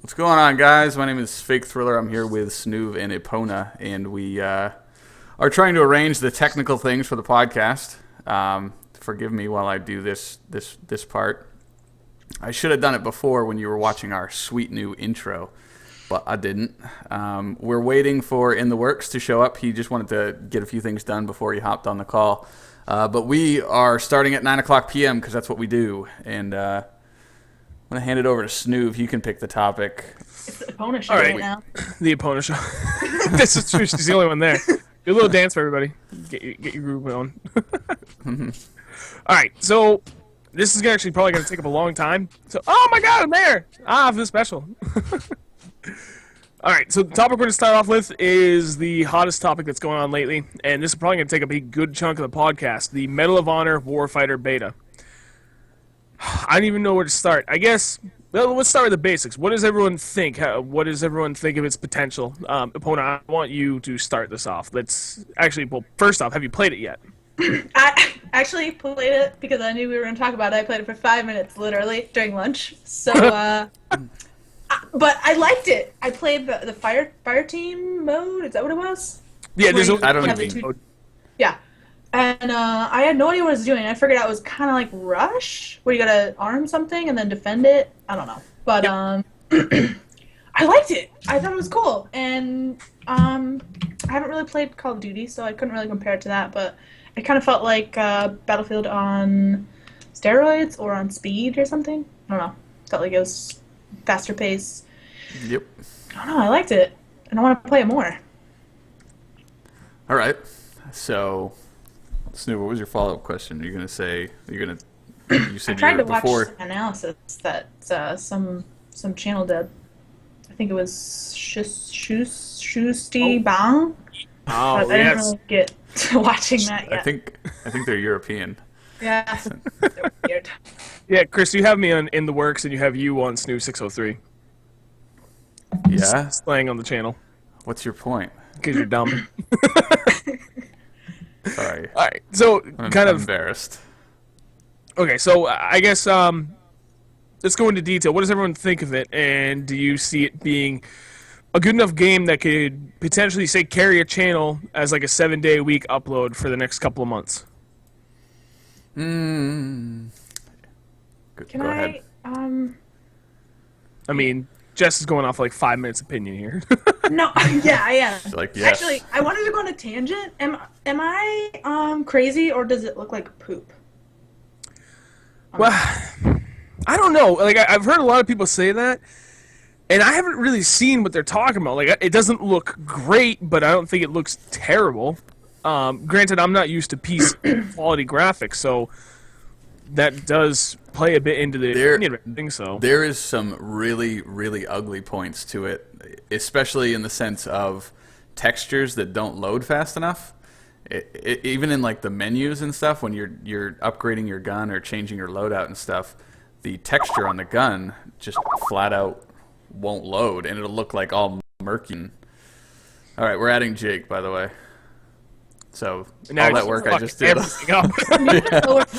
What's going on, guys? My name is FakeThriller. I'm here with Snoov and Epwna, and we are trying to arrange the technical things for the podcast. Forgive me while I do this part. I should have done it before when you were watching our sweet new intro, but I didn't. We're waiting for InTheWorks to show up. He just wanted to get a few things done before he hopped on the call. But we are starting at 9 o'clock p.m. because that's what we do, and I'm going to hand it over to Snoov. You can pick the topic. It's the opponent show right now. The opponent show. This is true. She's the only one there. Do a little dance for everybody. Get your groove on. All right, so this is actually probably going to take up a long time. So, oh my God, I'm there. I feel special. All right, so the topic we're going to start off with is the hottest topic that's going on lately, and this is probably going to take up a good chunk of the podcast, the Medal of Honor Warfighter Beta. I don't even know where to start. I guess, well, let's start with the basics. What does everyone think? What does everyone think of its potential? Opponent, I want you to start this off. Let's actually, well, first off, have you played it yet? I actually played it because I knew we were going to talk about it. I played it for 5 minutes, literally, during lunch. So, but I liked it. I played the fire team mode. Is that what it was? Yeah, there's I don't even. Yeah. And I had no idea what I was doing. I figured out it was kind of like Rush, where you gotta arm something and then defend it. I don't know. But I liked it. I thought it was cool. And I haven't really played Call of Duty, so I couldn't really compare it to that. But it kind of felt like Battlefield on steroids or on speed or something. I don't know. Felt like it was faster pace. Yep. I don't know. I liked it. And I want to play it more. All right. So, Snoop, what was your follow-up question? You said I tried to watch before. some analysis that some channel did. I think it was Shustybang. Oh, I didn't really get to watching that yet. I think they're European. Yeah, they're weird. Yeah, Chris, you have me on InTheWorks, and you have you on Snoo 603. Yeah. Slaying on the channel. What's your point? Because you're dumb. Sorry. All right, so I'm embarrassed. Okay, so I guess let's go into detail. What does everyone think of it, and do you see it being a good enough game that could potentially, say, carry a channel as like a 7-day-a-week upload for the next couple of months? Can Go ahead. I mean, Jess is going off like 5 minutes opinion here. No, yeah, I am. Like, yes. Actually, I wanted to go on a tangent. Am I crazy, or does it look like poop? Well, I don't know. Like, I've heard a lot of people say that, and I haven't really seen what they're talking about. Like, it doesn't look great, but I don't think it looks terrible. Granted, I'm not used to PC quality graphics, so that does play a bit into the opinion rating. So there is some really, really ugly points to it, especially in the sense of textures that don't load fast enough. Even in like the menus and stuff, when you're upgrading your gun or changing your loadout and stuff, the texture on the gun just flat out won't load, and it'll look like all murky. All right, we're adding Jake, by the way. So now all that work I just did.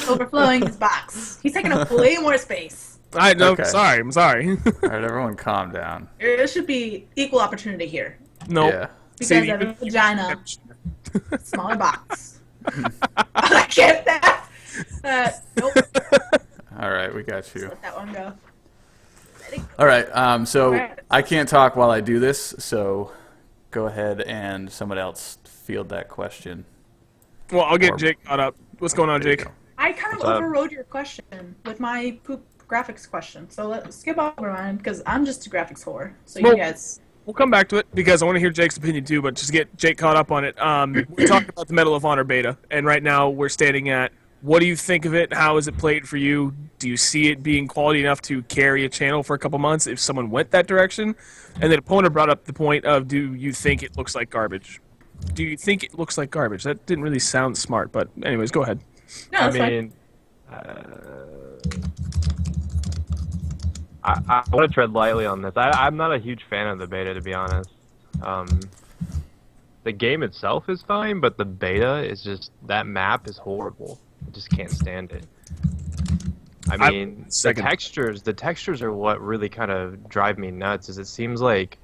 Overflowing his box. He's taking up way more space. I know. Okay. Sorry, I'm sorry. All right, everyone, calm down. There should be equal opportunity here. No. Yeah. Because of a vagina, smaller box. I get that. Nope. All right, we got you. Let that one go. Ready? All right, so Alright. I can't talk while I do this, so go ahead and someone else field that question. Well, I'll get Jake caught up. What's going on, There you Jake? go. I kind of overrode your question with my poop graphics question, so let's skip over mine because I'm just a graphics whore. So you Well- guys. We'll come back to it because I want to hear Jake's opinion too, but just get Jake caught up on it. We're talking about the Medal of Honor beta, and right now we're standing at, what do you think of it? How is it played for you? Do you see it being quality enough to carry a channel for a couple months if someone went that direction? And then opponent brought up the point of, do you think it looks like garbage? Do you think it looks like garbage? That didn't really sound smart, but anyways, go ahead. No, I that's fine. mean, I want to tread lightly on this. I'm not a huge fan of the beta, to be honest. The game itself is fine, but the beta is just, that map is horrible. I just can't stand it. I mean, second. the textures are what really kind of drive me nuts. Is it seems like,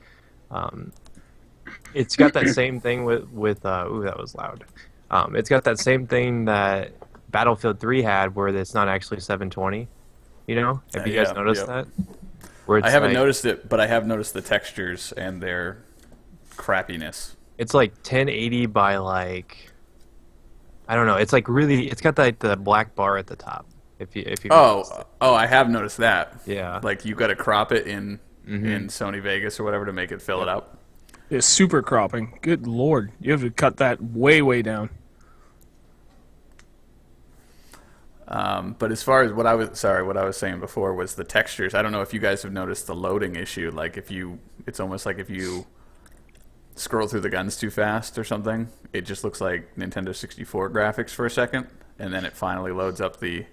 it's got that same thing with ooh, that was loud. It's got that same thing that Battlefield 3 had, where it's not actually 720. You know, have you guys noticed that? Where it's I haven't noticed it, but I have noticed the textures and their crappiness. It's like 1080 by like, I don't know. It's like really. It's got like the black bar at the top. If you. Oh, I have noticed that. Yeah. Like you got to crop it in Sony Vegas or whatever to make it fill it up. It's super cropping. Good lord, you have to cut that way down. But as far as what I was saying before was the textures. I don't know if you guys have noticed the loading issue. Like it's almost like if you scroll through the guns too fast or something, it just looks like Nintendo 64 graphics for a second, and then it finally loads up the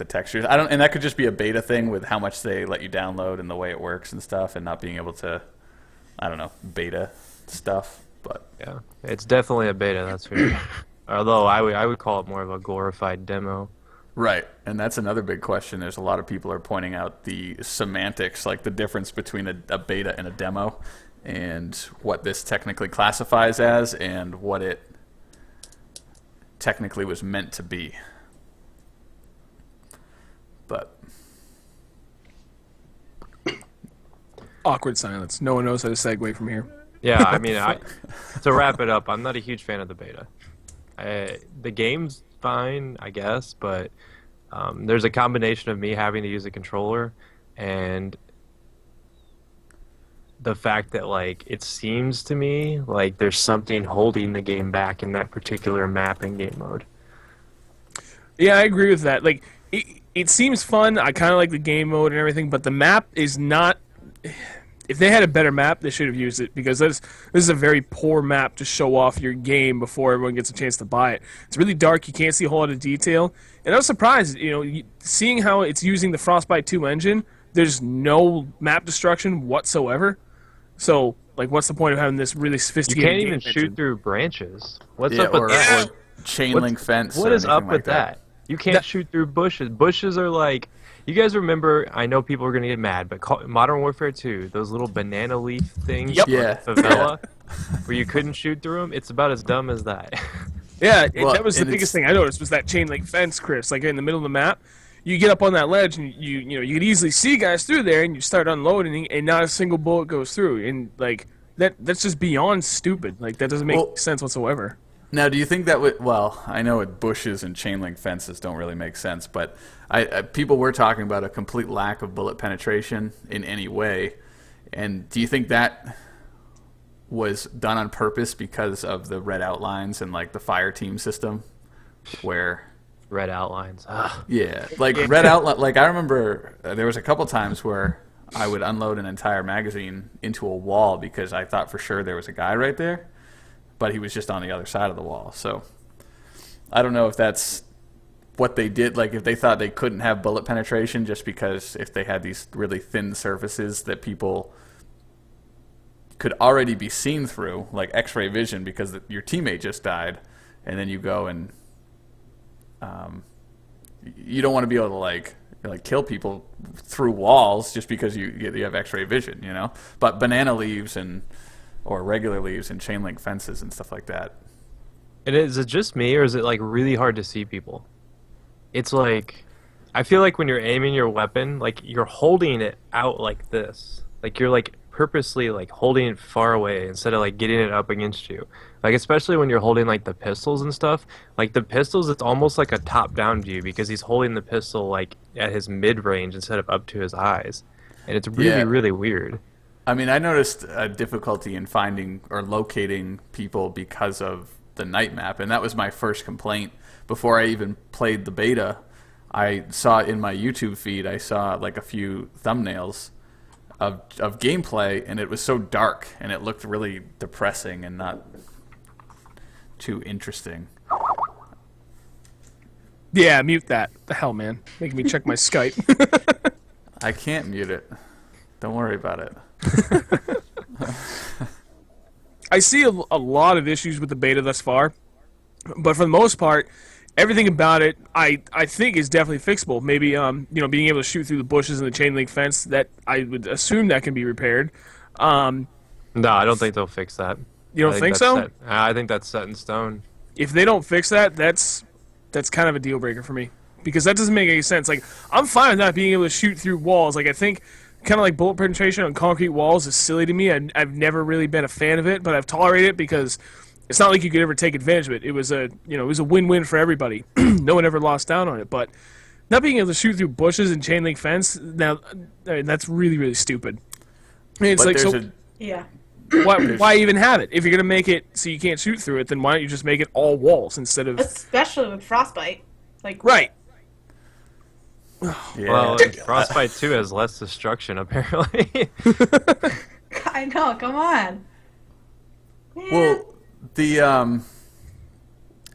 textures. And that could just be a beta thing with how much they let you download and the way it works and stuff, and not being able to, I don't know, beta stuff. But Yeah, it's definitely a beta. That's for sure. Although I would call it more of a glorified demo. right, and that's another big question. There's a lot of people are pointing out the semantics, like the difference between a beta and a demo, and what this technically classifies as, and what it technically was meant to be. But Awkward silence. No one knows how to segue from here. Yeah, I mean, to wrap it up, I'm not a huge fan of the beta. The game's fine, I guess, but there's a combination of me having to use a controller and the fact that, like, it seems to me like there's something holding the game back in that particular map and game mode. Yeah, I agree with that. Like, it seems fun. I kind of like the game mode and everything, but the map is not. If they had a better map, they should have used it, because this is a very poor map to show off your game before everyone gets a chance to buy it. It's really dark. You can't see a whole lot of detail. And I was surprised, seeing how it's using the Frostbite 2 engine, there's no map destruction whatsoever. So, like, what's the point of having this really You sophisticated can't game even engine? shoot through branches. What's yeah, up with or, that? or chain link fence. What or is up anything with like that? You can't shoot through bushes. Bushes are like, you guys remember, I know people are going to get mad, but Modern Warfare 2, those little banana leaf things Yep. in Yeah. favela, where you couldn't shoot through them, it's about as dumb as that. Yeah, Well, that was the and biggest it's- thing I noticed, was that chain link fence, Chris. Like, in the middle of the map, you get up on that ledge and you could easily see guys through there, and you start unloading, and not a single bullet goes through. And like that's just beyond stupid. Like, that doesn't make sense whatsoever. Now, do you think that would? Well, I know bushes and chain link fences don't really make sense, but people were talking about a complete lack of bullet penetration in any way. And do you think that was done on purpose because of the red outlines and like the fire team system, where? Red outlines. Ugh. Yeah, like red outline. Like I remember there was a couple times where I would unload an entire magazine into a wall because I thought for sure there was a guy right there, but he was just on the other side of the wall. So I don't know if that's what they did. Like if they thought they couldn't have bullet penetration just because if they had these really thin surfaces that people could already be seen through, like X-ray vision, because your teammate just died, and then you go and you don't want to be able to like kill people through walls just because you have X-ray vision, But banana leaves or regular leaves and chain link fences and stuff like that. And is it just me, or is it like really hard to see people? It's like, I feel like when you're aiming your weapon, like you're holding it out like this. Like you're like purposely like holding it far away instead of like getting it up against you. Like especially when you're holding like the pistols and stuff. Like the pistols, it's almost like a top-down view because he's holding the pistol like at his mid-range instead of up to his eyes. And it's really, really weird. I mean, I noticed a difficulty in finding or locating people because of the night map, and that was my first complaint before I even played the beta. I saw in my YouTube feed, I saw like a few thumbnails of gameplay, and it was so dark, and it looked really depressing and not too interesting. Yeah, mute that. The hell, man. Making me check my Skype. I can't mute it. Don't worry about it. I see a lot of issues with the beta thus far, but for the most part, everything about it, I think is definitely fixable. Maybe being able to shoot through the bushes and the chain link fence, that I would assume that can be repaired. No, I don't think they'll fix that. You don't think that's so? set- I think that's set in stone. If they don't fix that, that's kind of a deal breaker for me, because that doesn't make any sense. Like, I'm fine with not being able to shoot through walls. Like, I think kind of like bullet penetration on concrete walls is silly to me. I've never really been a fan of it, but I've tolerated it because it's not like you could ever take advantage of it. It was a win-win for everybody. No one ever lost down on it. But not being able to shoot through bushes and chain link fence, now, I mean, that's really, really stupid. I mean, it's But like, there's so Yeah. why even have it? If you're gonna make it so you can't shoot through it, then why don't you just make it all walls instead of Especially with frostbite. Like right? Yeah. Well, Frostbite 2 has less destruction, apparently. I know. Come on. Man. Well, the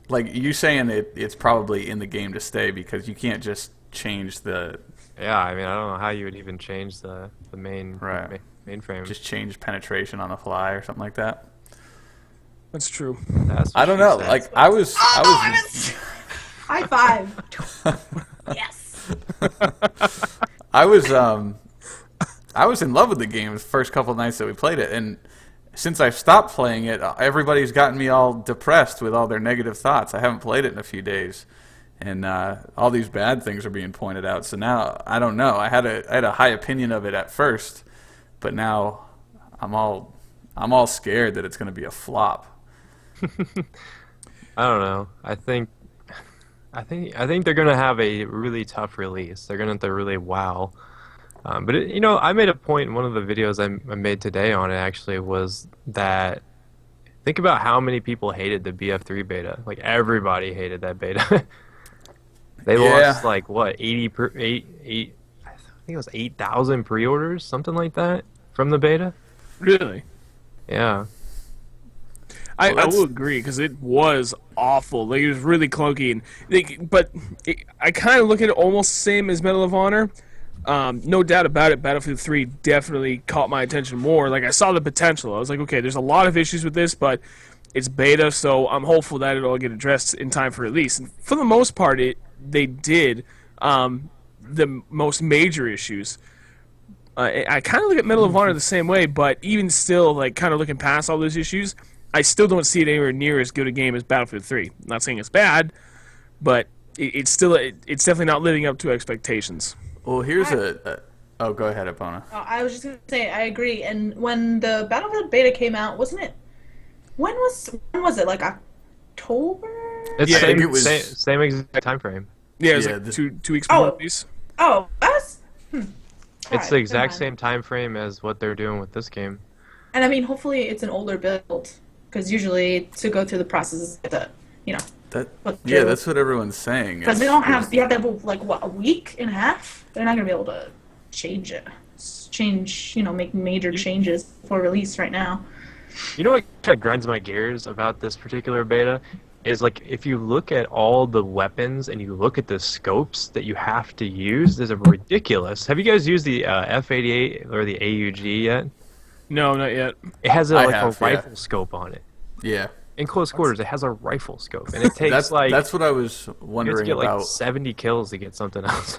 like you saying it's probably in the game to stay because you can't just change the Yeah, I mean, I don't know how you would even change the main Right. mainframe. just change penetration on the fly or something like that. That's true. That's what I don't she know. said. Like I was High five. Yes. I was in love with the game the first couple nights that we played it, and since I've stopped playing it, everybody's gotten me all depressed with all their negative thoughts. I haven't played it in a few days, and all these bad things are being pointed out. So now I don't know. I had a high opinion of it at first, but now I'm all scared that it's going to be a flop. I don't know. I think they're gonna have a really tough release. They're gonna have to really wow. But I made a point in one of the videos I made today on it. Actually, was that think about how many people hated the BF3 beta. Like everybody hated that beta. They lost like what 8. I think it was 8,000 pre-orders, something like that, from the beta. Really? Yeah. I that's- will agree because it was awful. Like, it was really clunky, I kind of look at it almost the same as Medal of Honor. No doubt about it, Battlefield 3 definitely caught my attention more. Like, I saw the potential. I was like, okay, there's a lot of issues with this, but it's beta, so I'm hopeful that it'll get addressed in time for release. And for the most part, they did the most major issues. I kind of look at Medal of Honor the same way, but even still, like, kind of looking past all those issues, I still don't see it anywhere near as good a game as Battlefield 3. I'm not saying it's bad, but it's definitely not living up to expectations. Well, here's oh, go ahead, Epwna. I was just gonna say I agree. And when the Battlefield beta came out, wasn't it? When was it? Like October? It's Yeah, I think same, it was- same exact time frame. Yeah, it was Yeah, like the- 2 weeks Oh. before release. Oh, that's. It's the exact same time frame as what they're doing with this game. And I mean, hopefully it's an older build, because usually to go through the process, That's what everyone's saying. because they don't have. You have to have like what, a week and a half. They're not gonna be able to change it. Make major changes before release right now. You know what kind of grinds my gears about this particular beta is, like, if you look at all the weapons and you look at the scopes that you have to use, there's a ridiculous. Have you guys used the F88 or the AUG yet? No, not yet. It has a yeah. rifle scope on it. Yeah, In close quarters, it has a rifle scope, and it takes that's what I was you have to wondering get about. like 70 kills to get something else.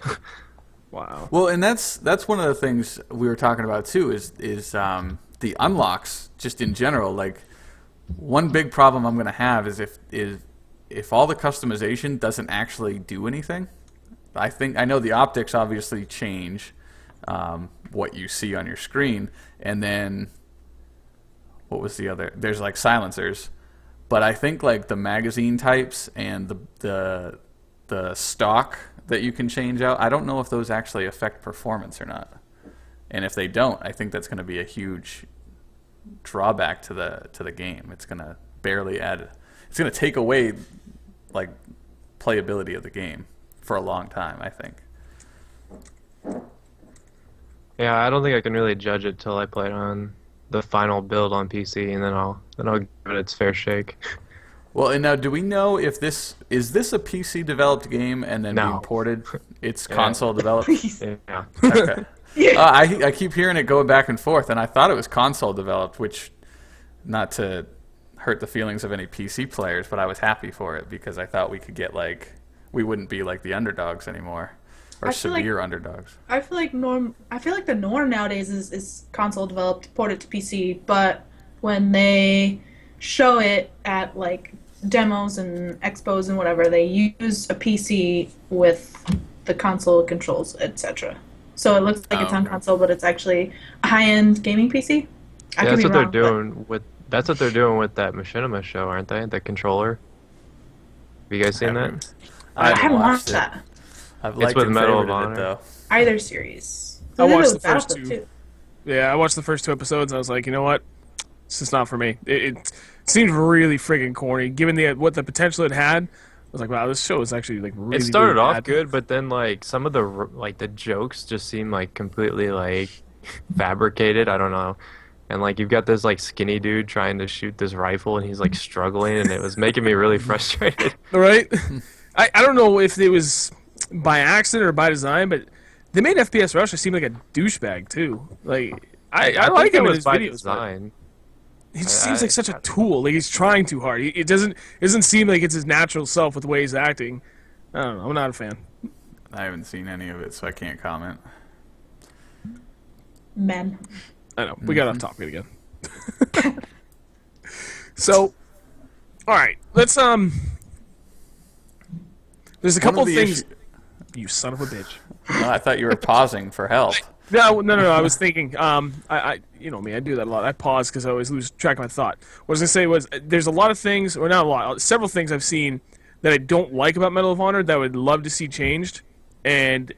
Wow. Well, and that's one of the things we were talking about too is the unlocks just in general. Like, one big problem I'm going to have is if all the customization doesn't actually do anything. I know the optics obviously change what you see on your screen, and then what was the other? There's like silencers, but I think like the magazine types and the stock that you can change out, I don't know if those actually affect performance or not. And if they don't, I think that's going to be a huge drawback to the game. It's going to barely add. It's going to take away like playability of the game for a long time, I think. Yeah, I don't think I can really judge it till I play it on the final build on PC, and then I'll give it its fair shake. Well, and now, do we know if this is a PC developed game and then No. being ported? It's Yeah. console developed. Yeah. Okay. I keep hearing it going back and forth, and I thought it was console developed, which, not to hurt the feelings of any PC players, but I was happy for it because I thought we could get we wouldn't be like the underdogs anymore, or severe underdogs. I feel like the norm nowadays is console developed, ported to PC, but when they show it at like demos and expos and whatever, they use a PC with the console controls, etc. So it looks like it's on console, but it's actually a high-end gaming PC. That's what they're doing with that Machinima show, aren't they? The controller. Have you guys seen that? I haven't watched that. I've liked with and Medal of favorited Honor. it, though. Either series. I They did it watched with the first Battlefield, two. too. Yeah, I watched the first 2 episodes and I was like, you know what? It's just not for me. It seemed really friggin' corny. Given what the potential it had, I was like, wow, this show is actually like really. It started really off bad. good, but then like some of the jokes just seem like completely like fabricated. I don't know. And like you've got this like skinny dude trying to shoot this rifle and he's like struggling and it was making me really frustrated. Right? I don't know if it was by accident or by design, but they made FPS Rusher seem like a douchebag too. Like I like him in his by videos. design. He just seems like such a tool. Like he's trying too hard. It doesn't seem like it's his natural self with the way he's acting. I don't know. I'm not a fan. I haven't seen any of it, so I can't comment. Men. I know. We got off topic again. So, all right. Let's There's a couple of things. You son of a bitch. No, I thought you were pausing for help. No. I was thinking. I you know me. I do that a lot. I pause because I always lose track of my thought. What I was gonna say was there's a lot of things, or not a lot, several things I've seen that I don't like about Medal of Honor that I would love to see changed. And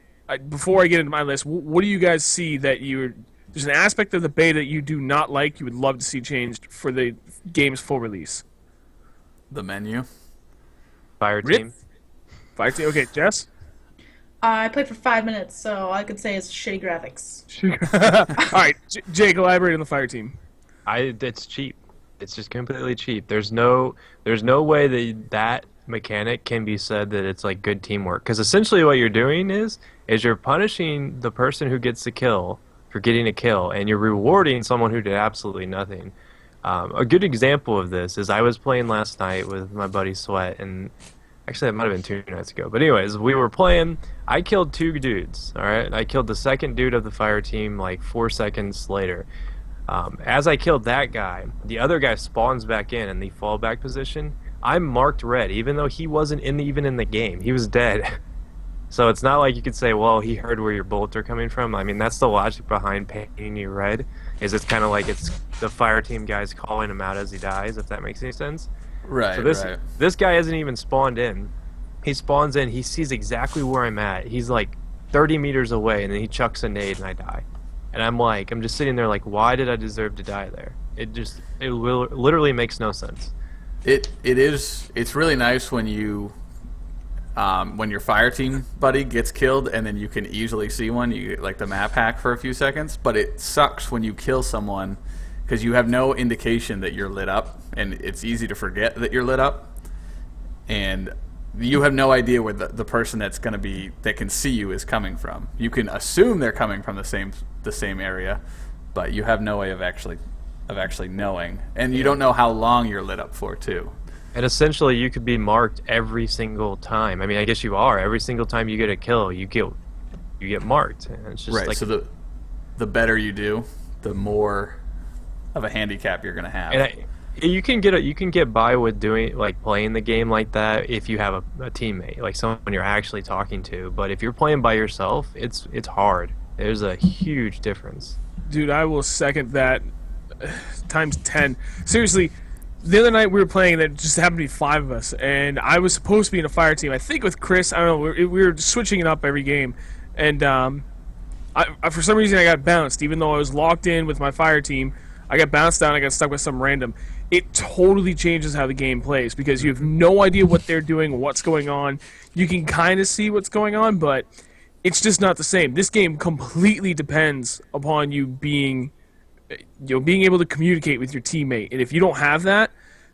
before I get into my list, what do you guys see that there's an aspect of the beta you do not like, you would love to see changed for the game's full release? The menu. Fire team. Fire team. Okay, Jess. I played for 5 minutes, so all I could say is shitty graphics. All right, Jake, elaborate on the fire team. It's cheap. It's just completely cheap. There's no way that mechanic can be said that it's like good teamwork, because essentially what you're doing is you're punishing the person who gets the kill for getting a kill, and you're rewarding someone who did absolutely nothing. A good example of this is I was playing last night with my buddy Sweat, and actually, it might have been 2 nights ago. But anyways, we were playing. I killed 2 dudes, all right? I killed the second dude of the fire team like 4 seconds later. As I killed that guy, the other guy spawns back in the fallback position. I'm marked red, even though he wasn't even in the game. He was dead. So it's not like you could say, well, he heard where your bullets are coming from. I mean, that's the logic behind painting you red, is it's kind of like it's the fire team guys calling him out as he dies, if that makes any sense. Right, So this guy hasn't even spawned in. He spawns in, he sees exactly where I'm at. He's like 30 meters away, and then he chucks a nade and I die. And I'm just sitting there like, why did I deserve to die there? It literally makes no sense. It's really nice when your fire team buddy gets killed and then you can easily see one. You get like the map hack for a few seconds, but it sucks when you kill someone because you have no indication that you're lit up, and it's easy to forget that you're lit up, and you have no idea where the person that can see you is coming from. You can assume they're coming from the same area, but you have no way of actually knowing, and you don't know how long you're lit up for too. And essentially, you could be marked every single time. I mean, I guess you are. Every single time you get a kill, you get marked. And it's just right. like, So the better you do, the more of a handicap you're gonna have. And you can get by with playing the game like that if you have a teammate, like someone you're actually talking to. But if you're playing by yourself, it's hard. There's a huge difference. Dude, I will second that times 10. Seriously, the other night we were playing, and there just happened to be 5 of us, and I was supposed to be in a fire team. I think with Chris, I don't know, we were switching it up every game, and I for some reason I got bounced, even though I was locked in with my fire team. I got bounced down, I got stuck with some random. It totally changes how the game plays, because you have no idea what they're doing, what's going on. You can kind of see what's going on, but it's just not the same. This game completely depends upon you being able to communicate with your teammate. And if you don't have that,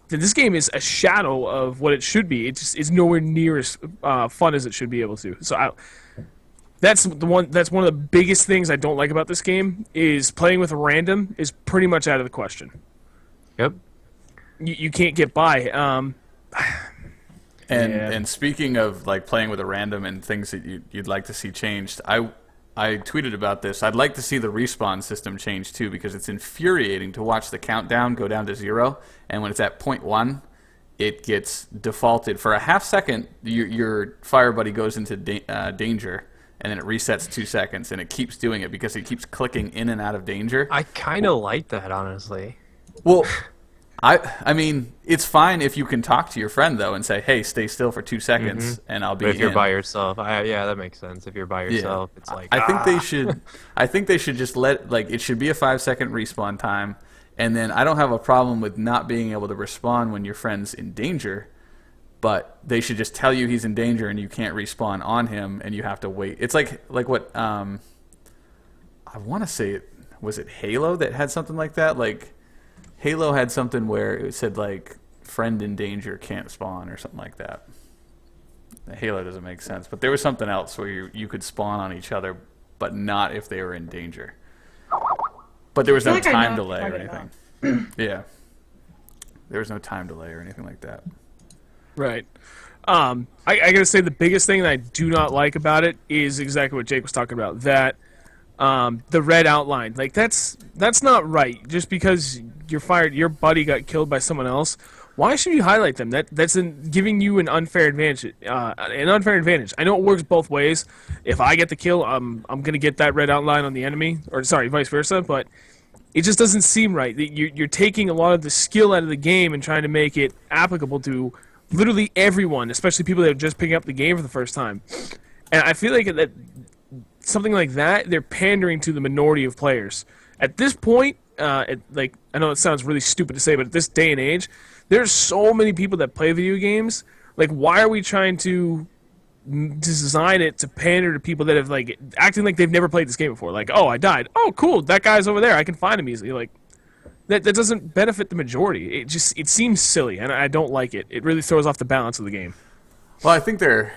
then this game is a shadow of what it should be. It's nowhere near as fun as it should be able to. So that's one of the biggest things I don't like about this game, is playing with a random is pretty much out of the question. Yep. you can't get by. And speaking of like playing with a random and things that you'd like to see changed, I tweeted about this. I'd like to see the respawn system change too, because it's infuriating to watch the countdown go down to 0, and when it's at 0.1, it gets defaulted for a half second. Your fire buddy goes into danger, and then it resets 2 seconds, and it keeps doing it because it keeps clicking in and out of danger. I kind of like that, honestly. Well, I mean, it's fine if you can talk to your friend though and say, "Hey, stay still for 2 seconds, and I'll be." But if you're in. by yourself, yeah, that makes sense. If you're by yourself, it's like I think they should. I think they should just let it should be a 5-second respawn time, and then I don't have a problem with not being able to respawn when your friend's in danger, but they should just tell you he's in danger and you can't respawn on him, and you have to wait. It's like what I want to say. Was it Halo that had something like that? Like Halo had something where it said like friend in danger can't spawn or something like that. Halo doesn't make sense, but there was something else where you could spawn on each other, but not if they were in danger. But there was no time delay or anything. Yeah, there was no time delay or anything like that. Right. I gotta say the biggest thing that I do not like about it is exactly what Jake was talking about. That the red outline, like that's not right. Just because your buddy got killed by someone else, why should you highlight them? That's giving you an unfair advantage. I know it works both ways. If I get the kill, I'm gonna get that red outline on the enemy, or sorry, vice versa. But it just doesn't seem right. You're taking a lot of the skill out of the game and trying to make it applicable to literally everyone, especially people that are just picking up the game for the first time. And I feel like that something like that, they're pandering to the minority of players. At this point, I know it sounds really stupid to say, but at this day and age, there's so many people that play video games. Like, why are we trying to design it to pander to people that have acting like they've never played this game before? Like, oh, I died. Oh, cool, that guy's over there. I can find him easily. Like, that doesn't benefit the majority. It seems silly, and I don't like it. It really throws off the balance of the game. Well, I think they're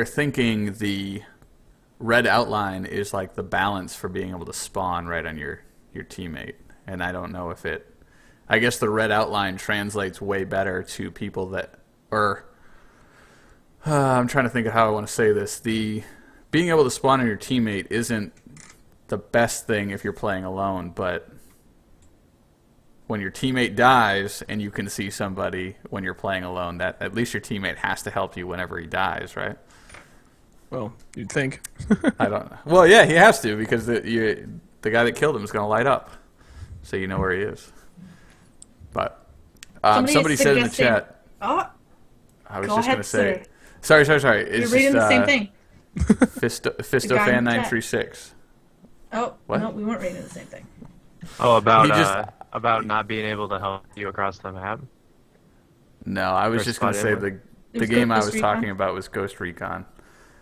thinking the red outline is like the balance for being able to spawn right on your teammate, and I don't know if it. I guess the red outline translates way better to people that are. I'm trying to think of how I want to say this. The being able to spawn on your teammate isn't the best thing if you're playing alone, but when your teammate dies and you can see somebody when you're playing alone, that at least your teammate has to help you whenever he dies, right? Well, you'd think. I don't know. Well, yeah, he has to, because the guy that killed him is going to light up, so you know where he is. But somebody said in the chat. Oh, I was just going to say. Sorry. You're reading the same thing. FistoFan936. Oh, what? No, we weren't reading the same thing. Oh, about not being able to help you across the map? No, I was just going to say the game I was talking about was Ghost Recon.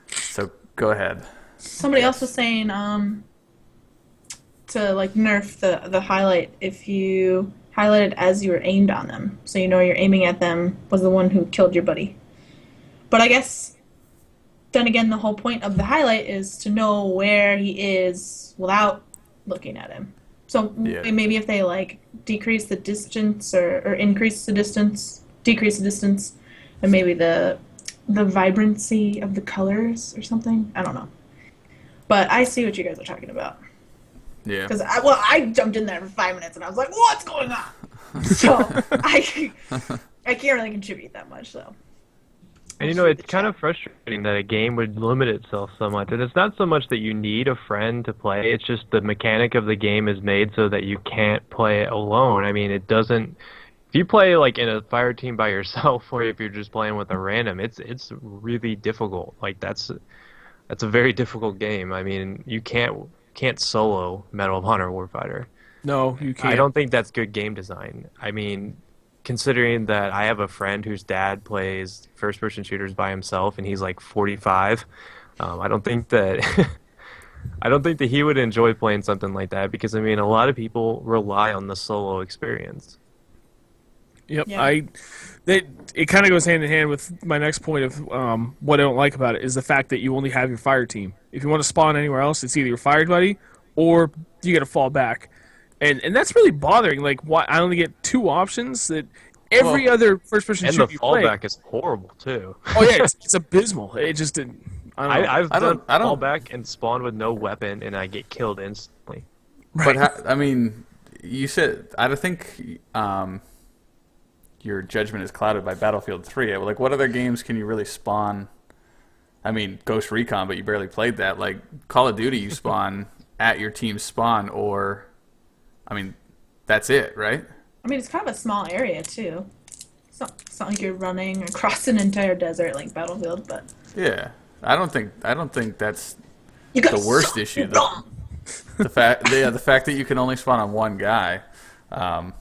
So go ahead. Somebody else was saying to nerf the highlight if you highlighted as you were aimed on them, so you know you're aiming at them was the one who killed your buddy. But I guess then again, the whole point of the highlight is to know where he is without looking at him. So maybe if they decrease the distance or increase the distance, decrease the distance, and maybe the vibrancy of the colors or something. I don't know. But I see what you guys are talking about. Yeah. Because I jumped in there for 5 minutes and I was like, what's going on? So I can't really contribute that much, so. And it's kind of frustrating that a game would limit itself so much. And it's not so much that you need a friend to play, it's just the mechanic of the game is made so that you can't play it alone. I mean, it doesn't. If you play in a fire team by yourself, or if you're just playing with a random, it's really difficult. That's a very difficult game. I mean, you can't solo Medal of Honor Warfighter. No, you can't. I don't think that's good game design. I mean, considering that I have a friend whose dad plays first-person shooters by himself, and he's 45, I don't think that he would enjoy playing something like that, because I mean, a lot of people rely on the solo experience. Yep, yeah. It kind of goes hand in hand with my next point of what I don't like about it is the fact that you only have your fire team. If you want to spawn anywhere else, it's either your fire buddy or you got to fall back. and that's really bothering. Like, why I only get 2 options that every other first-person And shooter the you play. fallback is horrible too. Oh yeah, it's abysmal. It just didn't. I don't know. I've I done don't- fallback and spawn with no weapon, and I get killed instantly. Right. But I mean, you said I don't think your judgment is clouded by Battlefield 3. Like, what other games can you really spawn? I mean, Ghost Recon, but you barely played that. Like Call of Duty, you spawn at your team's spawn, or I mean, that's it, right? I mean, it's kind of a small area too. It's not like you're running across an entire desert like Battlefield, but Yeah, I don't think that's you got the worst issue, though. The fact that you can only spawn on one guy, and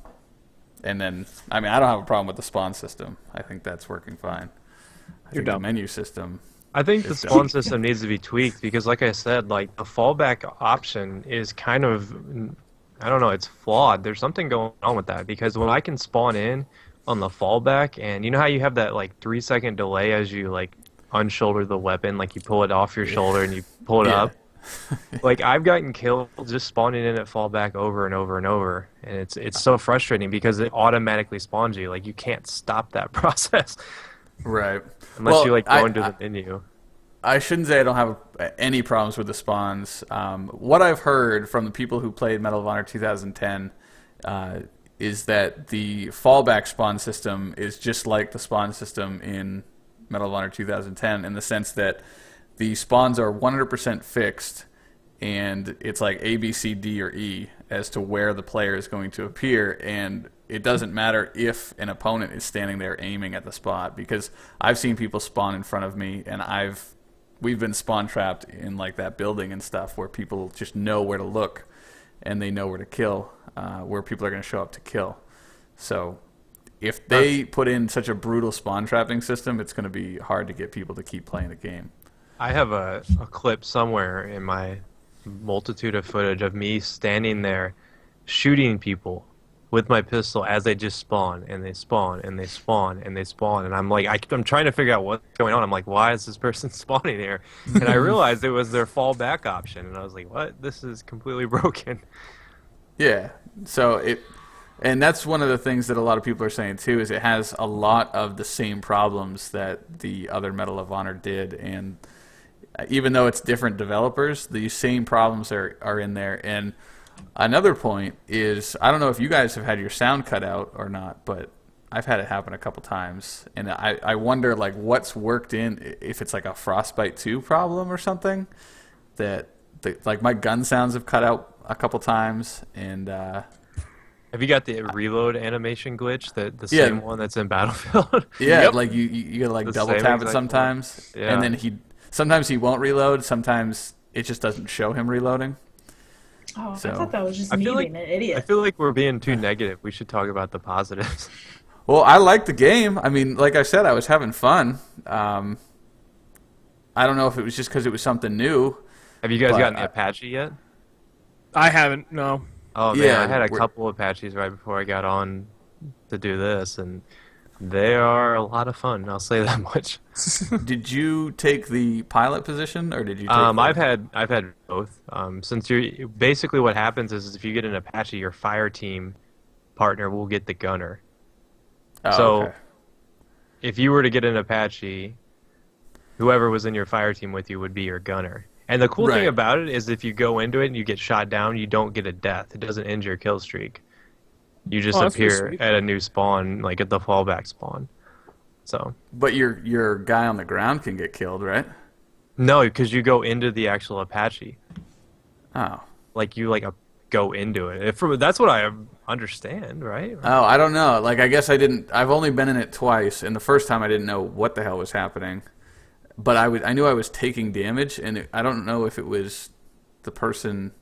then I mean, I don't have a problem with the spawn system. I think that's working fine. I think the dumb. menu system. I think the spawn system needs to be tweaked because, like I said, like the fallback option is kind of, I don't know, it's flawed. There's something going on with that because when I can spawn in on the fallback, and you know how you have that like 3-second delay as you like unshoulder the weapon, like you pull it off your shoulder and you pull it Yeah. up. Like I've gotten killed just spawning in at fallback over and over and over, and it's so frustrating because it automatically spawns you. Like you can't stop that process Right. unless Well, you like go into the menu. I shouldn't say I don't have any problems with the spawns. What I've heard from the people who played Medal of Honor 2010 is that the fallback spawn system is just like the spawn system in Medal of Honor 2010 in the sense that the spawns are 100% fixed, and it's like A, B, C, D, or E as to where the player is going to appear, and it doesn't matter if an opponent is standing there aiming at the spot, because I've seen people spawn in front of me, and we've been spawn trapped in like that building and stuff where people just know where to look and they know where to kill, where people are going to show up to kill. So if they put in such a brutal spawn trapping system, it's going to be hard to get people to keep playing the game. I have a clip somewhere in my multitude of footage of me standing there shooting people with my pistol as they just spawn and they spawn and they spawn and they spawn, and I'm like I'm trying to figure out what's going on. I'm like, why is this person spawning here? And I realized it was their fallback option, and I was like, what? This is completely broken. Yeah. So and that's one of the things that a lot of people are saying too, is it has a lot of the same problems that the other Medal of Honor did, and even though it's different developers, the same problems are in there. And another point is, I don't know if you guys have had your sound cut out or not, but I've had it happen a couple times, and I wonder like what's worked in, if it's like a Frostbite 2 problem or something, that like my gun sounds have cut out a couple times, and Have you got the reload animation glitch, the Yeah. same one that's in Battlefield? yeah, Yep. like you gotta like The double same tap it exact sometimes, one. Yeah. and then sometimes he won't reload, sometimes it just doesn't show him reloading. Oh, So- I thought that was just I me feel like- being an idiot. I feel like we're being too negative. We should talk about the positives. Well, I like the game. I mean, like I said, I was having fun. I don't know if it was just because it was something new. Have you guys But gotten the I- Apache yet? I haven't. No. Oh man, Yeah, I had a we're- couple Apaches right before I got on to do this, and they are a lot of fun. I'll say that much. Did you take the pilot position, or did you? Take I've had both. Since you're basically what happens is if you get an Apache, your fire team partner will get the gunner. Oh, so okay. if you were to get an Apache, whoever was in your fire team with you would be your gunner. And the cool Right. thing about it is if you go into it and you get shot down, you don't get a death. It doesn't end your kill streak. You just Oh, that's pretty appear sweet. at a new spawn, like at the fallback spawn. So But your guy on the ground can get killed, right? no, because you go into the actual Apache. Oh. Like you go into it. That's what I understand, right? Oh, I don't know. Like, I guess I didn't. I've only been in it twice, and the first time I didn't know what the hell was happening. But I knew I was taking damage, and I don't know if it was the person.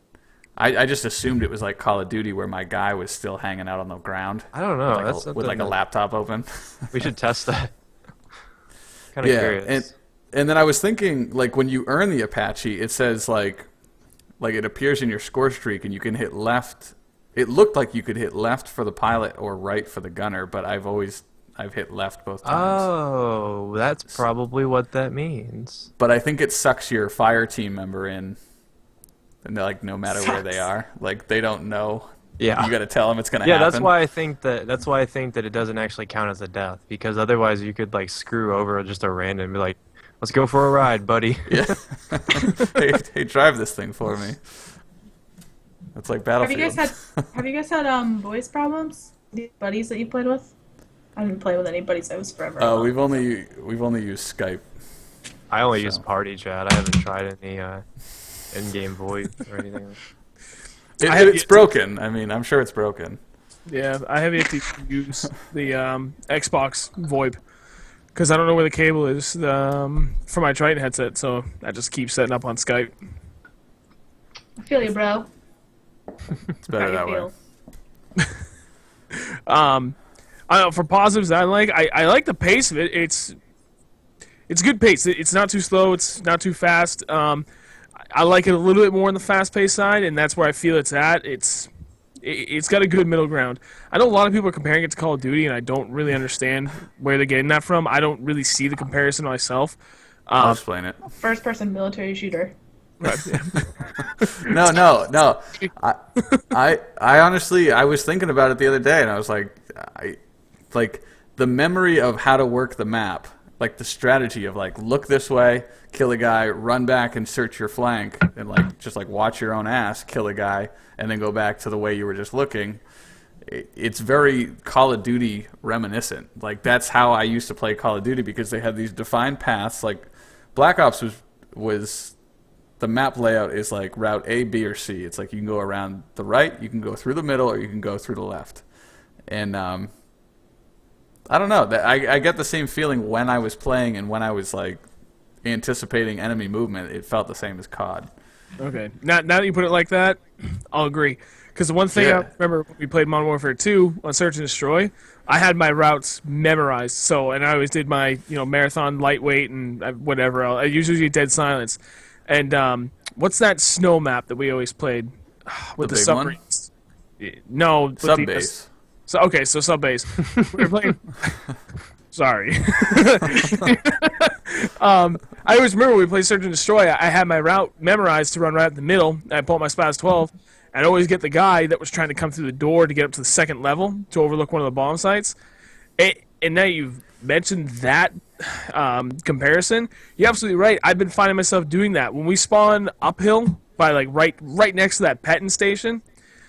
I just assumed it was like Call of Duty, where my guy was still hanging out on the ground. I don't know. With like, That's with like a something laptop open. we should test that. Kind of Yeah, curious. and then I was thinking, like, when you earn the Apache, it says like it appears in your score streak, and you can hit left. It looked like you could hit left for the pilot or right for the gunner, but I've hit left both times. Oh, that's probably what that means. But I think it sucks your fire team member in, and they're like, no matter where they are, like they don't know Yeah. You got to tell them it's going to Yeah, happen. that's why I think that it doesn't actually count as a death, because otherwise you could like screw over just a random and be like, "Let's go for a ride, buddy." Yeah. Hey, drive this thing for me. It's like Battlefield. Have you guys had voice problems? These buddies that you played with? I didn't play with any buddies. I was forever. We've only used Skype. I only use party chat. I haven't tried any in-game voice or anything. It's broken. I mean, I'm sure it's broken. Yeah, I have yet to use the Xbox VoIP because I don't know where the cable is for my Triton headset, so I just keep setting up on Skype. I feel you, bro. It's better that way. I don't know, for positives, I like the pace of it. It's good pace. It's not too slow. It's not too fast. I like it a little bit more on the fast-paced side, and that's where I feel it's at. It's got a good middle ground. I know a lot of people are comparing it to Call of Duty, and I don't really understand where they're getting that from. I don't really see the comparison myself. I'll explain it. First-person military shooter. No. I honestly, I was thinking about it the other day, and I was like, the memory of how to work the map, like the strategy of like look this way, kill a guy, run back and search your flank, and like just like watch your own ass, kill a guy, and then go back to the way you were just looking. It's very Call of Duty reminiscent. Like that's how I used to play Call of Duty, because they had these defined paths. Like Black Ops was the map layout is like route A, B, or C. It's like you can go around the right, you can go through the middle, or you can go through the left. And I don't know. I get the same feeling when I was playing and when I was like anticipating enemy movement. It felt the same as COD. Okay. Now that you put it like that, I'll agree. Because the one thing I remember when we played Modern Warfare 2 on Search and Destroy, I had my routes memorized. So, and I always did my marathon lightweight and whatever else. I usually do dead silence. And what's that snow map that we always played with the submarines? No, with Subbase. So Subbase. We were playing. Sorry. I always remember when we played Search and Destroy, I had my route memorized to run right up the middle. I pull out my Spaz 12, and I'd always get the guy that was trying to come through the door to get up to the second level to overlook one of the bomb sites. And now you've mentioned that comparison. You're absolutely right. I've been finding myself doing that. When we spawn uphill by like right next to that petting station,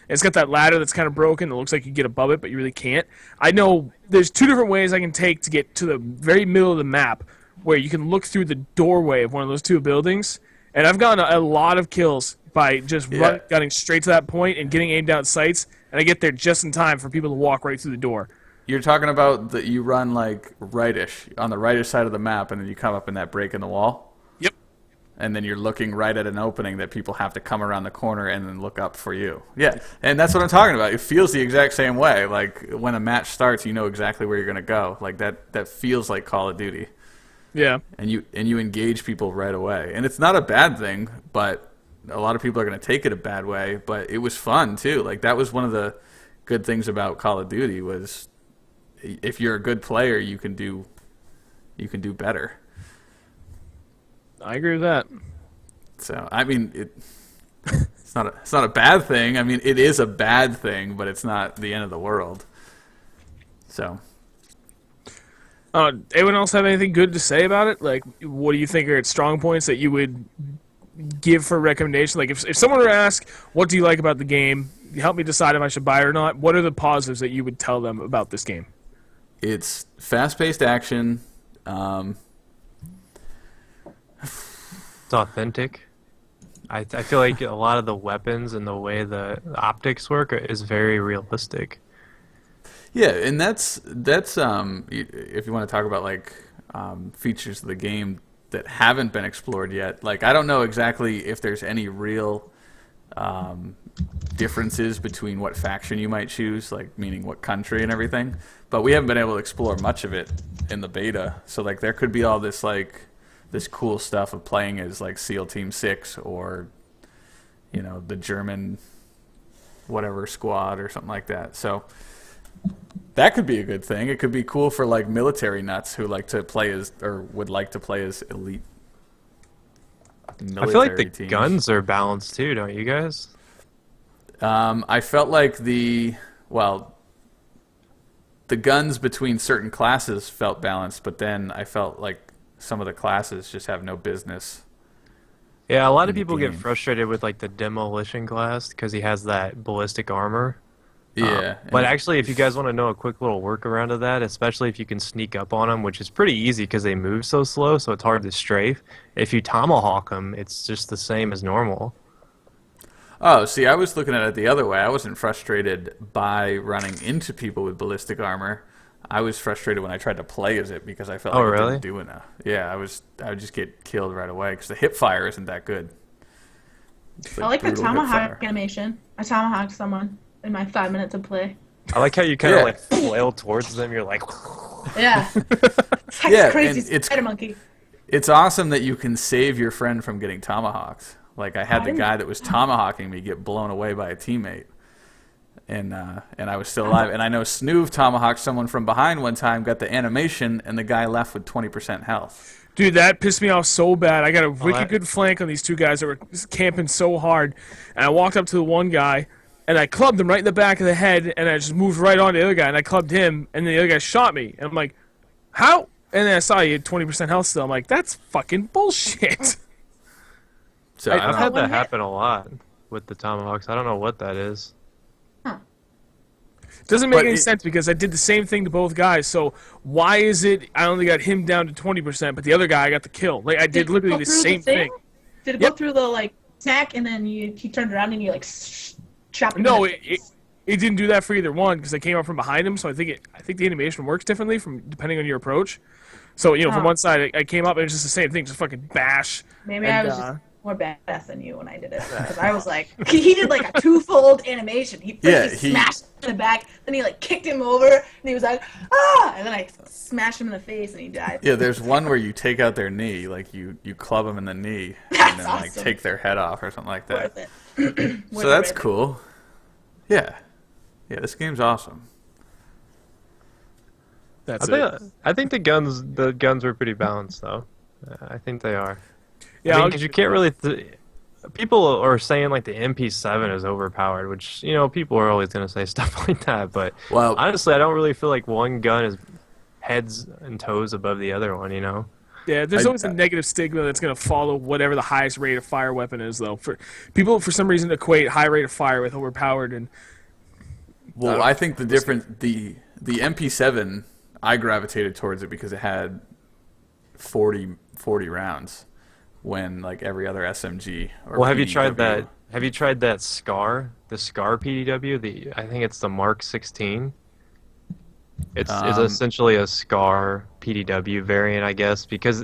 it's got that ladder that's kind of broken. It looks like you get above it, but you really can't. I know there's two different ways I can take to get to the very middle of the map where you can look through the doorway of one of those two buildings. And I've gotten a lot of kills by just gunning straight to that point and getting aimed out sights. And I get there just in time for people to walk right through the door. You're talking about that you run like rightish, on the rightish side of the map, and then you come up in that break in the wall? Yep. And then you're looking right at an opening that people have to come around the corner and then look up for you. Yeah, and that's what I'm talking about. It feels the exact same way. Like when a match starts, you know exactly where you're going to go. Like that feels like Call of Duty. Yeah. And you engage people right away. And it's not a bad thing, but a lot of people are going to take it a bad way. But it was fun too. Like that was one of the good things about Call of Duty was if you're a good player, you can do better. I agree with that. So I mean, it's not a bad thing. I mean, it is a bad thing, but it's not the end of the world. So, anyone else have anything good to say about it? Like, what do you think are its strong points that you would give for a recommendation? Like, if someone were to ask, what do you like about the game? Help me decide if I should buy it or not. What are the positives that you would tell them about this game? It's fast-paced action. It's authentic. I feel like a lot of the weapons and the way the optics work is very realistic. Yeah, and that's if you want to talk about like features of the game that haven't been explored yet. Like I don't know exactly if there's any real differences between what faction you might choose, like meaning what country and everything. But we haven't been able to explore much of it in the beta. So like there could be all this like this cool stuff of playing as like SEAL Team 6 or the German whatever squad or something like that. So that could be a good thing. It could be cool for like military nuts who like to play as or would like to play as elite military I feel like the teams. guns are balanced too, don't you guys? I felt like the guns between certain classes felt balanced, but then I felt like some of the classes just have no business. Yeah, a lot in of the people get game. frustrated with like the demolition class because he has that ballistic armor. Yeah, But and actually, if you guys want to know a quick little workaround of that, especially if you can sneak up on them, which is pretty easy because they move so slow, so it's hard to strafe. If you tomahawk them, it's just the same as normal. oh, see, I was looking at it the other way. I wasn't frustrated by running into people with ballistic armor. I was frustrated when I tried to play as it because I felt Oh, like it really? didn't do enough. Yeah, I would just get killed right away because the hip fire isn't that good. It's I like the brutal hip tomahawk fire. animation. I tomahawked someone in my 5 minutes of play. I like how you kind of Yeah. like flail towards them. You're like, Yeah. It's like Yeah, crazy and it's spider monkey. It's awesome that you can save your friend from getting tomahawked. Like I had the didn't- guy that was tomahawking me get blown away by a teammate, and I was still alive. And I know Snoov tomahawked someone from behind one time, got the animation, and the guy left with 20% health. Dude, that pissed me off so bad. I got a wicked that- good flank on these two guys that were camping so hard. And I walked up to the one guy, and I clubbed him right in the back of the head, and I just moved right on to the other guy, and I clubbed him, and then the other guy shot me. And I'm like, how? And then I saw he had 20% health still. I'm like, that's fucking bullshit. So I- I I've don't had know. that happen a lot with the tomahawks. I don't know what that is. Doesn't make But any it- sense because I did the same thing to both guys. So why is it I only got him down to 20%, but the other guy I got the kill? Like I did it literally go the through same thing. Did it Yep. go through the like attack and then he turned around and you like chopped him? No, in the it face? didn't do that for either one because I came up from behind him. So I think the animation works differently from depending on your approach. So from Huh. one side I came up and it was just the same thing, just fucking bash. Maybe and, I was just more badass than you when I did it because I was like he did like a twofold animation. He first Yeah, he- smashed him in the back, then he like kicked him over, and he was like ah, and then I smashed him in the face and he died. Yeah, there's one where you take out their knee, like you club them in the knee, That's and then like awesome. take their head off or something like that. Worth it. Worth So that's it. cool. Yeah, this game's awesome. That's it. I think the guns were pretty balanced though. I think they are. Yeah, I'll- because you can't really. People are saying like the MP7 is overpowered, which people are always going to say stuff like that. But Well, honestly, I don't really feel like one gun is heads and toes above the other one. Yeah, there's I- always a negative stigma that's going to follow whatever the highest rate of fire weapon is, though. For people, for some reason, equate high rate of fire with overpowered, and well, I think the difference, the MP7, I gravitated towards it because it had 40 rounds, when like every other SMG. Or Well, have you PDW tried that? Have you tried that Scar? The Scar PDW? I think it's the Mark 16. It's essentially a Scar PDW variant, I guess, because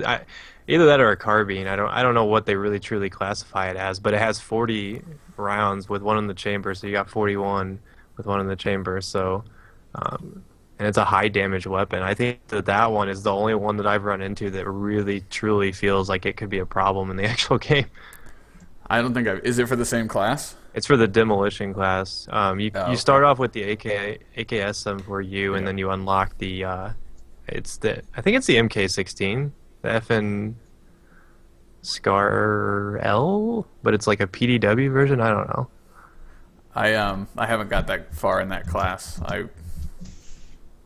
either that or a carbine. I don't know what they really truly classify it as, but it has 40 rounds with one in the chamber, so you got 41 with one in the chamber. So, and it's a high damage weapon. I think that one is the only one that I've run into that really truly feels like it could be a problem in the actual game. I don't think Is it for the same class? It's for the demolition class. You okay. start off with the AKS 742, and then you unlock the I think it's the MK16, the FN Scar L, but it's like a PDW version. I don't know. I haven't got that far in that class.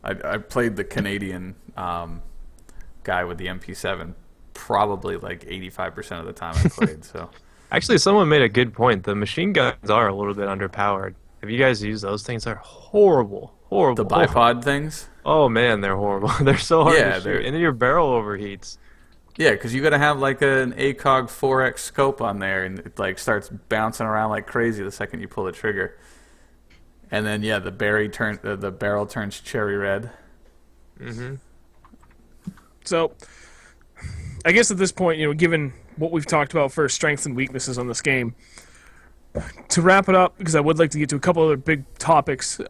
I played the Canadian guy with the MP7 probably like 85% of the time I played. So Actually, someone made a good point. The machine guns are a little bit underpowered. Have you guys used those things? They're horrible. Horrible. the bipod things. Oh man, they're horrible. They're so hard Yeah, to they're- shoot, and then your barrel overheats. Yeah, because you got to have like an ACOG 4X scope on there, and it like starts bouncing around like crazy the second you pull the trigger. And then the barrel turns cherry red. so I guess at this point, given what we've talked about for strengths and weaknesses on this game, to wrap it up, because I would like to get to a couple other big topics. Give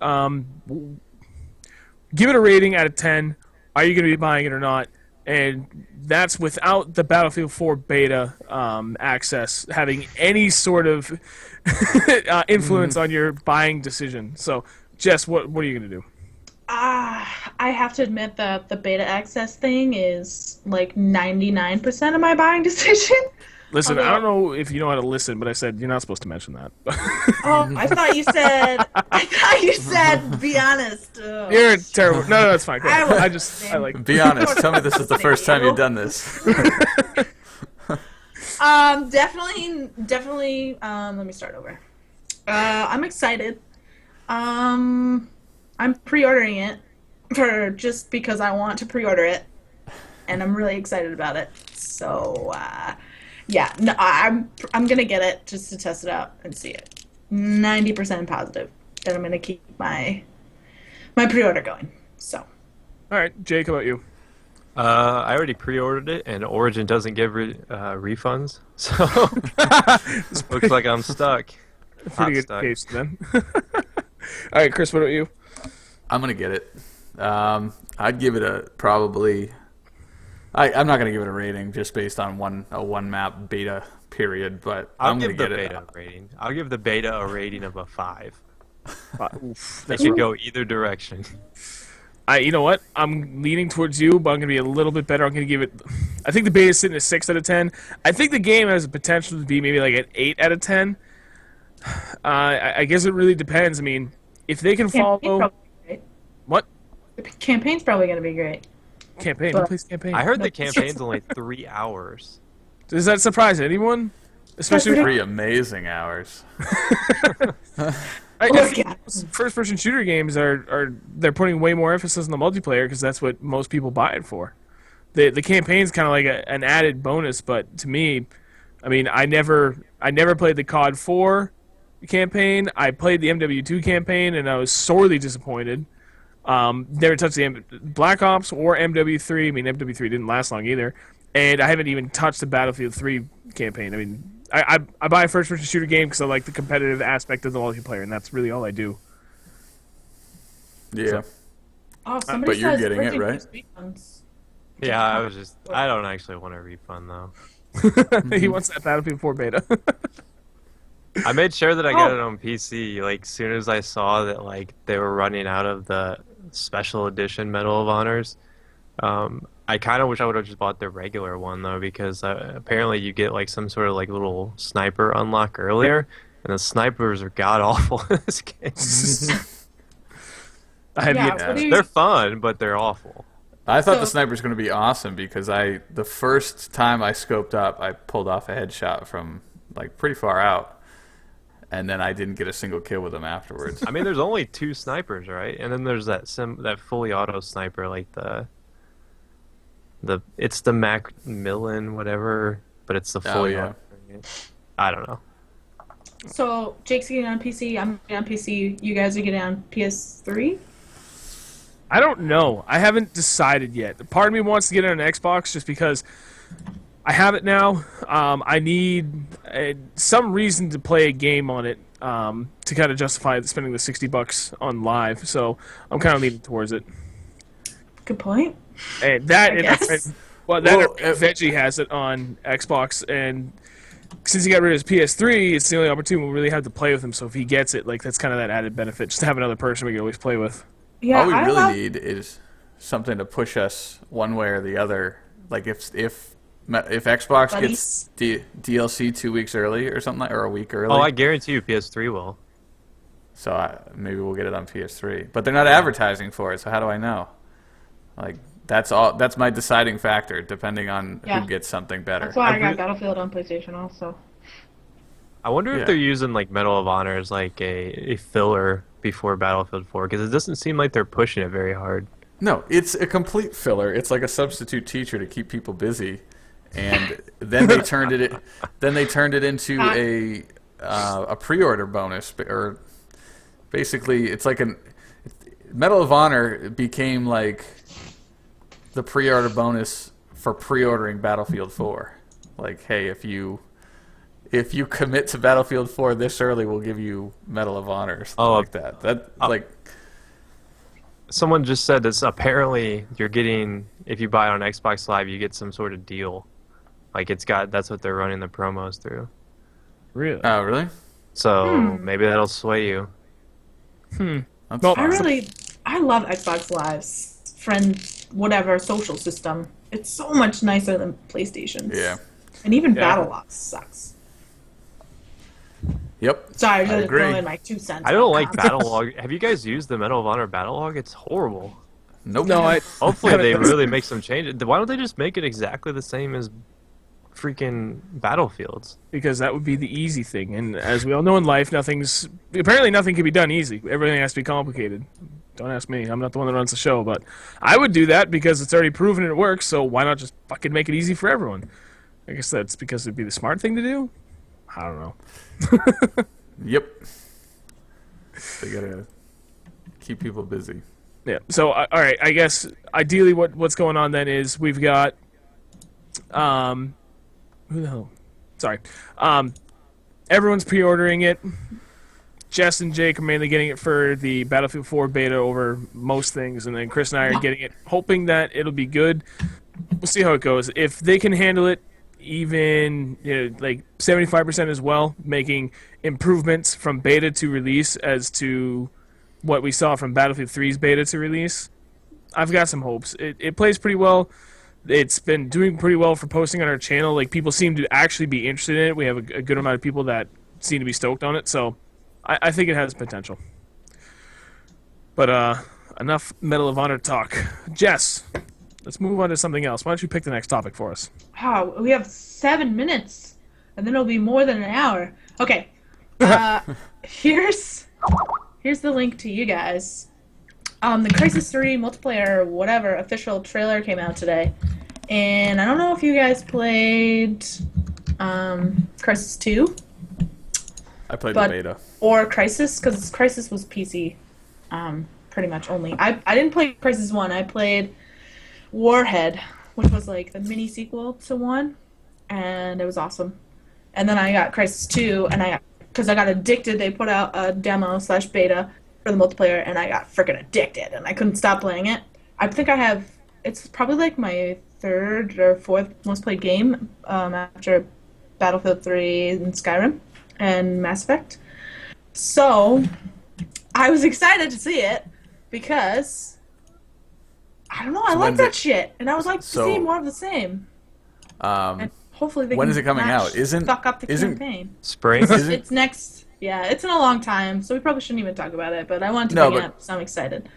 it a rating out of 10. Are you going to be buying it or not? And that's without the Battlefield 4 beta access having any sort of influence on your buying decision. So, Jess, what are you going to do? I have to admit that the beta access thing is like 99% of my buying decision. Listen, I Although- don't know if you know how to listen, but I said you're not supposed to mention that. Oh, I thought you said. I thought you said. Be honest. Ugh. You're terrible. No, it's fine. Go ahead. I I was- like. Be honest. Tell me this is the first time you've done this. Definitely. Let me start over. I'm excited. I'm pre-ordering it just because I want to pre-order it, and I'm really excited about it. So, yeah, no, I'm gonna get it just to test it out and see it. 90% positive that I'm gonna keep my pre-order going. So. All right, Jake, how about you? I already pre-ordered it, and Origin doesn't give refunds, so looks like I'm stuck. Pretty good stuck. case then. All right, Chris, what about you? I'm gonna get it. I'd give it a probably. I'm not gonna give it a rating just based on a one map beta period, but I'm gonna give the get it. beta a rating. I'll give the beta a rating of a 5. Oof, That that's could go either direction. You know what? I'm leaning towards you, but I'm gonna be a little bit better. I'm gonna give it. I think the beta is sitting at 6 out of 10. I think the game has the potential to be maybe like an 8 out of 10. I guess it really depends. I mean, if they can Campaign's follow probably great. what The campaign's probably gonna be great. campaign, who But- plays campaign? I heard No. the campaign's only 3 hours. Does that surprise anyone? Especially That's with 3 amazing hours. first-person shooter games they're putting way more emphasis on the multiplayer because that's what most people buy it for. The campaign's kind of like an added bonus, but to me, I mean, I never played the COD 4 campaign. I played the MW2 campaign, and I was sorely disappointed. Never touched the Black Ops or MW3. I mean, MW3 didn't last long either, and I haven't even touched the Battlefield 3 campaign. I mean, I buy a first-person shooter game because I like the competitive aspect of the multiplayer, and that's really all I do. Yeah. Oh, somebody But you're says getting it, Origin right? gives refunds. Yeah, I don't actually want a refund though. He wants that Battlefield 4 beta. I made sure that I got it on PC. Like, as soon as I saw that like they were running out of the special edition Medal of Honors, I kind of wish I would have just bought the regular one though, because apparently you get like some sort of like little sniper unlock earlier, and the snipers are god awful in this game. I have Yeah, yet- what do you- They're fun, but they're awful. I thought the So- sniper's going to be awesome because the first time I scoped up, I pulled off a headshot from like pretty far out, and then I didn't get a single kill with them afterwards. I mean, there's only 2 snipers, right? And then there's that fully auto sniper, like it's the Macmillan whatever, but it's the fully yeah. auto variant. I don't know. So Jake's getting on PC. I'm getting on PC. You guys are getting on PS3. I don't know. I haven't decided yet. Part of me wants to get it on Xbox just because I have it now. I need some reason to play a game on it to kind of justify spending the $60 on live. So I'm kind of leaning towards it. Good point. And that, I and guess. Veggie has it on Xbox, and since he got rid of his PS3, it's the only opportunity we really have to play with him. So if he gets it, like that's kind of that added benefit, just to have another person we can always play with. Yeah, All we I really love- need is something to push us one way or the other. Like if Xbox Buddies. gets DLC 2 weeks early or something, or a week early. Oh, I guarantee you PS3 will. So maybe we'll get it on PS3. But they're not advertising for it, so how do I know? Like that's all. That's my deciding factor, depending on Yeah. who gets something better. That's why I got re- Battlefield on PlayStation also. I wonder Yeah. if they're using like Medal of Honor as like a filler before Battlefield 4, because it doesn't seem like they're pushing it very hard. No, it's a complete filler. It's like a substitute teacher to keep people busy, and then they turned it. Then they turned it into a pre-order bonus, or basically, it's like Medal of Honor became like the pre-order bonus for pre-ordering Battlefield 4. Like, hey, if you commit to Battlefield 4 this early, we'll give you Medal of Honor, or something like that. Like. Someone just said this. Apparently, you're getting, if you buy it on Xbox Live, you get some sort of deal. Like that's what they're running the promos through. Really? Oh, really? So maybe that'll sway you. That's Well, fine. I love Xbox Live's friend, whatever, social system. It's so much nicer than PlayStation's. Yeah. And even Yeah. Battle Lock sucks. Yep. Sorry, I I just agree. throw in my 2 cents. I don't on like combat. battle log. Have you guys used the Medal of Honor battle log? It's horrible. Nope. No, Hopefully they really make some changes. Why don't they just make it exactly the same as freaking Battlefields? because that would be the easy thing. And as we all know in life, nothing can be done easy. Everything has to be complicated. Don't ask me. I'm not the one that runs the show, but I would do that because it's already proven it works. So why not just fucking make it easy for everyone? I guess that's because it'd be the smart thing to do. I don't know. Yep. They gotta keep people busy. Yeah. So all right. I guess ideally, what's going on then is we've got who the hell? Sorry. Everyone's pre-ordering it. Jess and Jake are mainly getting it for the Battlefield 4 beta over most things, and then Chris and I are getting it, hoping that it'll be good. We'll see how it goes. If they can handle it, even like 75% as well, making improvements from beta to release as to what we saw from Battlefield 3's beta to release, I've got some hopes. It plays pretty well. It's been doing pretty well for posting on our channel. Like, people seem to actually be interested in it. We have a good amount of people that seem to be stoked on it, so I think it has potential. But enough Medal of Honor talk. Jess, let's move on to something else. Why don't you pick the next topic for us? Wow, we have 7 minutes, and then it'll be more than an hour. Okay, here's the link to you guys. The Crysis 3 multiplayer, whatever, official trailer came out today, and I don't know if you guys played Crysis 2. I played the beta. Or Crysis, because Crysis was PC, pretty much only. I didn't play Crysis 1. I played Warhead, which was like the mini sequel to 1, and it was awesome. And then I got Crysis 2, and because I got addicted, they put out a demo/beta for the multiplayer, and I got freaking addicted, and I couldn't stop playing it. I think it's probably like my 3rd or 4th most played game after Battlefield 3 and Skyrim and Mass Effect. So I was excited to see it because I don't know, I like that shit, and I was like to see more of the same. And hopefully they when can is it coming out? fuck up the campaign. Spring? It's next. Yeah, it's in a long time, so we probably shouldn't even talk about it. But I wanted to bring it up, so I'm excited.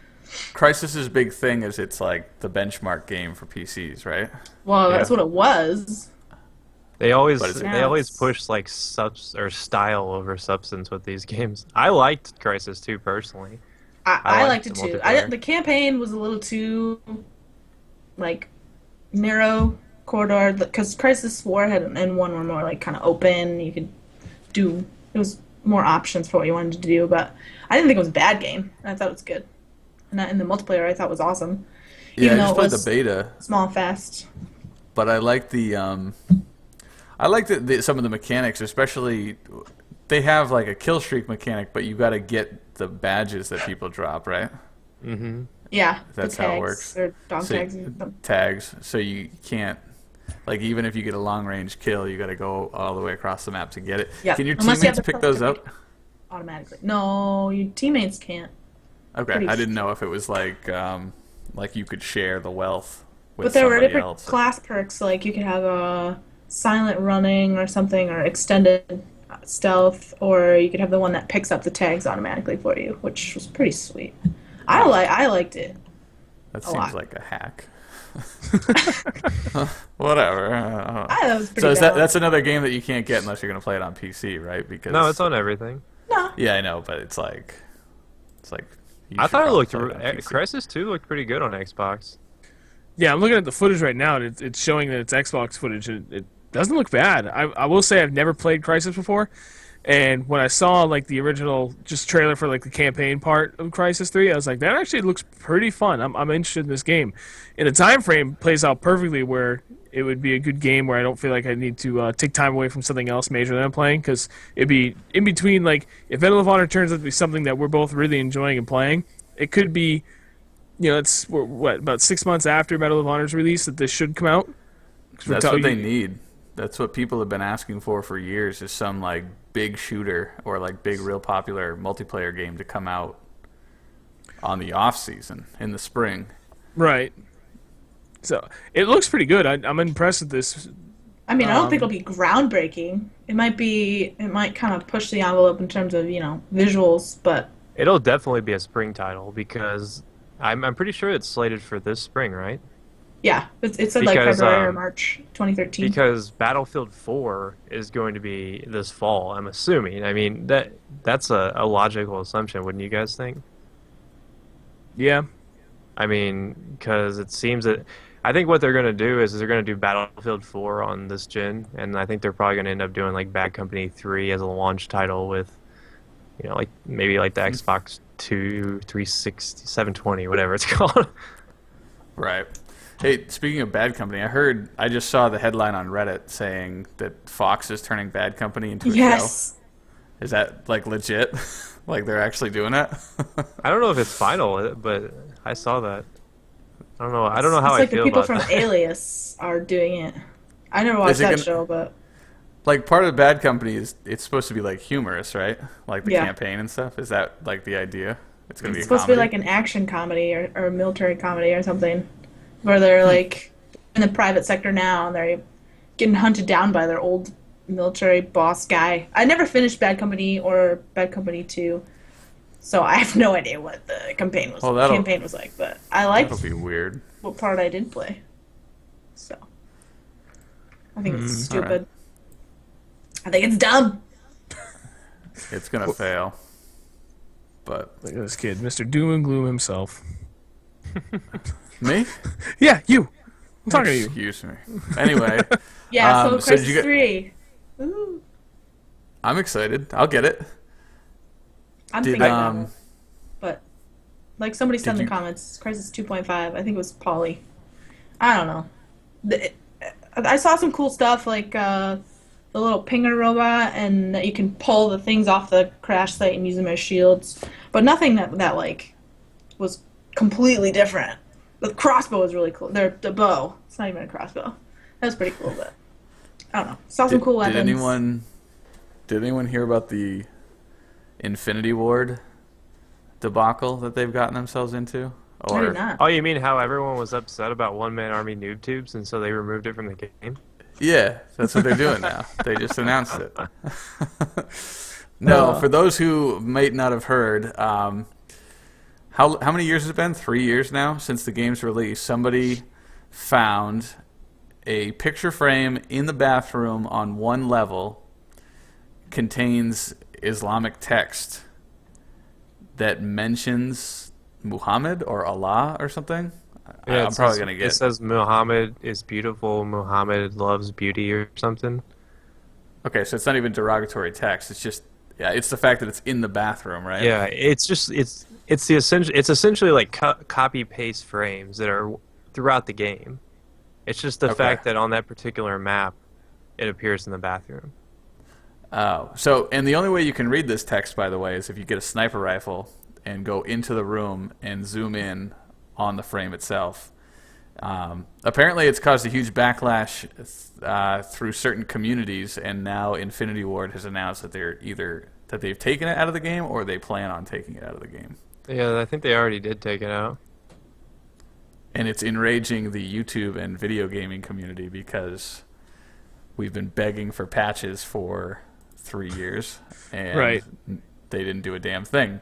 Crysis' big thing is it's like the benchmark game for PCs, right? Well, that's what it was. They always Now push like style over substance with these games. I liked Crysis 2 personally. I liked it the too. multiplayer. The campaign was a little too like narrow corridor, because Crysis Warhead and 1 were more like kind of open. You could do, it was more options for what you wanted to do, but I didn't think it was a bad game. I thought it was good. And in the multiplayer, I thought was awesome. Yeah, Even I though just it played was the beta, small and fast. but I like some of the mechanics, especially they have like a kill streak mechanic, but you got to get the badges that people drop, right? Mm-hmm. Yeah, That's the how it tags, works. or dog So- tags. And stuff. Tags, so you can't, like, even if you get a long range kill, you got to go all the way across the map to get it. Yeah, Can your unless you have teammates the pick those perfect up? Automatically. No, your teammates can't. Okay, Pretty I didn't know if it was like you could share the wealth with But there were somebody different else. class perks, like you could have a silent running or something, or extended stealth, or you could have the one that picks up the tags automatically for you, which was pretty sweet. I liked it. That a seems lot. like a hack. Whatever. I thought it was pretty So balanced. that's another game that you can't get unless you're going to play it on PC, right? Because No, it's on everything. No. Yeah, I know, but it's like you I should thought it probably looked play it on PC. Crysis 2 looked pretty good on Xbox. Yeah, I'm looking at the footage right now, and it's showing that it's Xbox footage. It doesn't look bad. I will say I've never played Crysis before, and when I saw like the original just trailer for like the campaign part of Crysis 3, I was like, that actually looks pretty fun. I'm interested in this game. In a time frame, plays out perfectly where it would be a good game where I don't feel like I need to take time away from something else major that I'm playing, because it'd be in between. Like, if Medal of Honor turns out to be something that we're both really enjoying and playing, it could be, we're about 6 months after Medal of Honor's release that this should come out. 'Cause we're That's tell- what they need. That's what people have been asking for years, is some like big shooter or like big real popular multiplayer game to come out on the off season in the spring. Right. So it looks pretty good. I'm impressed with this. I mean, I don't think it'll be groundbreaking. It might kind of push the envelope in terms of, visuals, but It'll definitely be a spring title because I'm pretty sure it's slated for this spring, right? yeah, it said like Because February or March 2013. because Battlefield 4 is going to be this fall, I'm assuming. I mean, that's a logical assumption, wouldn't you guys think? Yeah. I mean, because it seems that I think what they're going to do is they're going to do Battlefield 4 on this gen, and I think they're probably going to end up doing like Bad Company 3 as a launch title with, like maybe like the Xbox 360, 720, whatever it's called. Right. Hey, speaking of Bad Company, I just saw the headline on Reddit saying that Fox is turning Bad Company into a Yes. show. Is that like legit? Like they're actually doing it? I don't know if it's final, but I saw that. I don't know. I don't know how It's I like feel the people about from that. Alias are doing it. I never watched that show, but Like part of Bad Company is it's supposed to be like humorous, right? Like the Yeah. campaign and stuff. Is that like the idea? It's gonna be it's a supposed to be comedy? like an action comedy or a military comedy or something, where they're like in the private sector now and they're getting hunted down by their old military boss guy. I never finished Bad Company or Bad Company 2, so I have no idea what the campaign was. Well, Like, but I liked That'll be weird. what part I did play. So I think it's all right. stupid. I think it's dumb. It's gonna fail. But Look at this kid, Mr. Doom and Gloom himself. me? Yeah, you. I'm talking to you. Excuse me. Anyway, Yeah, so so did Crysis you get- 3. Ooh. I'm excited. I'll get it. I'm Did thinking about it. But like somebody said in Did the you- comments, Crysis 2.5. I think it was Polly. I don't know. I saw some cool stuff like the little pinger robot, and that you can pull the things off the crash site and use them as shields. But nothing that like was completely different. The crossbow was really cool. The bow. It's not even a crossbow. That was pretty cool, but I don't know. Saw some cool weapons. Did anyone hear about the Infinity Ward debacle that they've gotten themselves into? I did not. Oh, you mean how everyone was upset about one-man army noob tubes, and so they removed it from the game? Yeah, that's what they're doing now. They just announced it. No, for those who might not have heard, how many years has it been? 3 years now since the game's release. Somebody found a picture frame in the bathroom on one level contains Islamic text that mentions Muhammad or Allah or something. Yeah, I'm probably gonna It get. says Muhammad is beautiful. Muhammad loves beauty or something. Okay, so it's not even derogatory text. It's just it's the fact that it's in the bathroom, right? Yeah, it's just it's the essential. It's essentially like copy paste frames that are throughout the game. It's just the Okay. fact that on that particular map, it appears in the bathroom. Oh, so and the only way you can read this text, by the way, is if you get a sniper rifle and go into the room and zoom in on the frame itself. Apparently, it's caused a huge backlash through certain communities, and now Infinity Ward has announced that they've taken it out of the game or they plan on taking it out of the game. Yeah, I think they already did take it out. And it's enraging the YouTube and video gaming community because we've been begging for patches for 3 years, and Right. they didn't do a damn thing.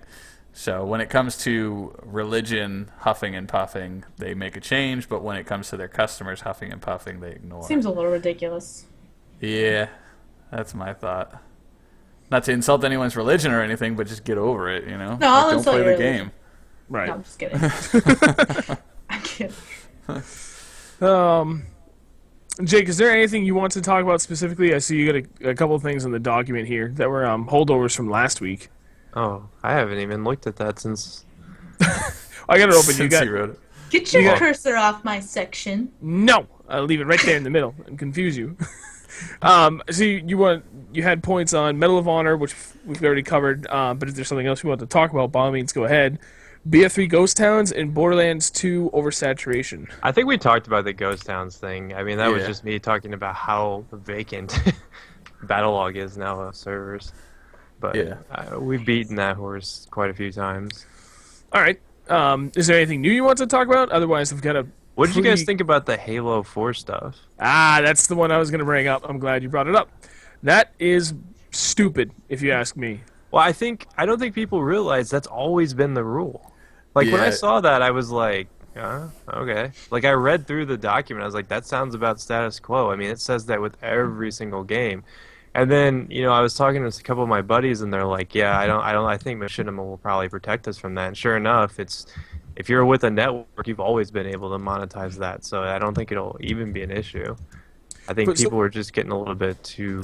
So when it comes to religion huffing and puffing, they make a change, but when it comes to their customers huffing and puffing, they ignore. Seems a little ridiculous. Yeah, that's my thought. Not to insult anyone's religion or anything, but just get over it, you know? No, I'll don't insult play your the religion. game. Right. No, I'm just kidding. I'm kidding. Jake, is there anything you want to talk about specifically? I see you got a couple of things in the document here that were holdovers from last week. Oh, I haven't even looked at that since. I got it open. You Since got he wrote it. Get your You got- cursor off my section. no. I'll leave it right there in the middle and confuse you. So you had points on Medal of Honor, which we've already covered. But if there's something else you want to talk about, by all means, go ahead. BF3 Ghost Towns and Borderlands 2 Oversaturation. I think we talked about the Ghost Towns thing. I mean, that was Yeah. just me talking about how vacant Battlelog is now of servers. But Yeah. we've beaten that horse quite a few times. All right. Is there anything new you want to talk about? Otherwise, I've got a What did you guys think about the Halo 4 stuff? That's the one I was going to bring up. I'm glad you brought it up. That is stupid, if you ask me. Well, I don't think people realize that's always been the rule. Like, when I saw that, I was like, okay. Like, I read through the document. I was like, that sounds about status quo. I mean, it says that with every single game. And then, I was talking to a couple of my buddies, and they're like, yeah, I think Machinima will probably protect us from that. And sure enough, if you're with a network, you've always been able to monetize that. So I don't think it'll even be an issue. I think people were just getting a little bit too...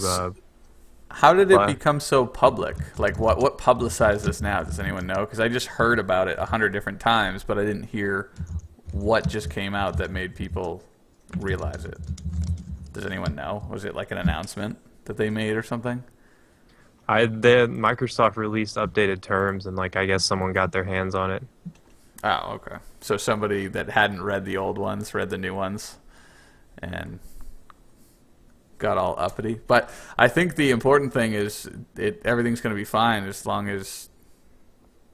How did it become so public? Like, what publicized this now? Does anyone know? Because I just heard about it 100 different times, but I didn't hear what just came out that made people realize it. Does anyone know? Was it like an announcement that they made or something? Microsoft released updated terms, and I guess someone got their hands on it. Oh, okay. So somebody that hadn't read the old ones read the new ones, and got all uppity. But I think the important thing is everything's going to be fine as long as,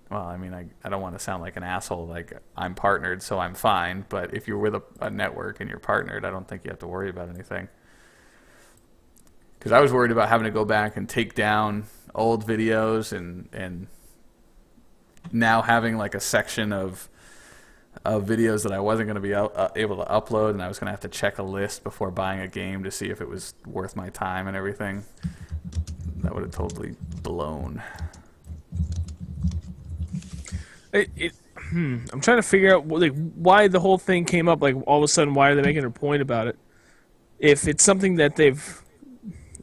well, I mean, I don't want to sound like an asshole, like I'm partnered, so I'm fine. But if you're with a network and you're partnered, I don't think you have to worry about anything. Because I was worried about having to go back and take down old videos and now having like a section of videos that I wasn't going to be able to upload, and I was going to have to check a list before buying a game to see if it was worth my time and everything. That would have totally blown. I'm trying to figure out why the whole thing came up. Like, all of a sudden, why are they making a point about it? If it's something that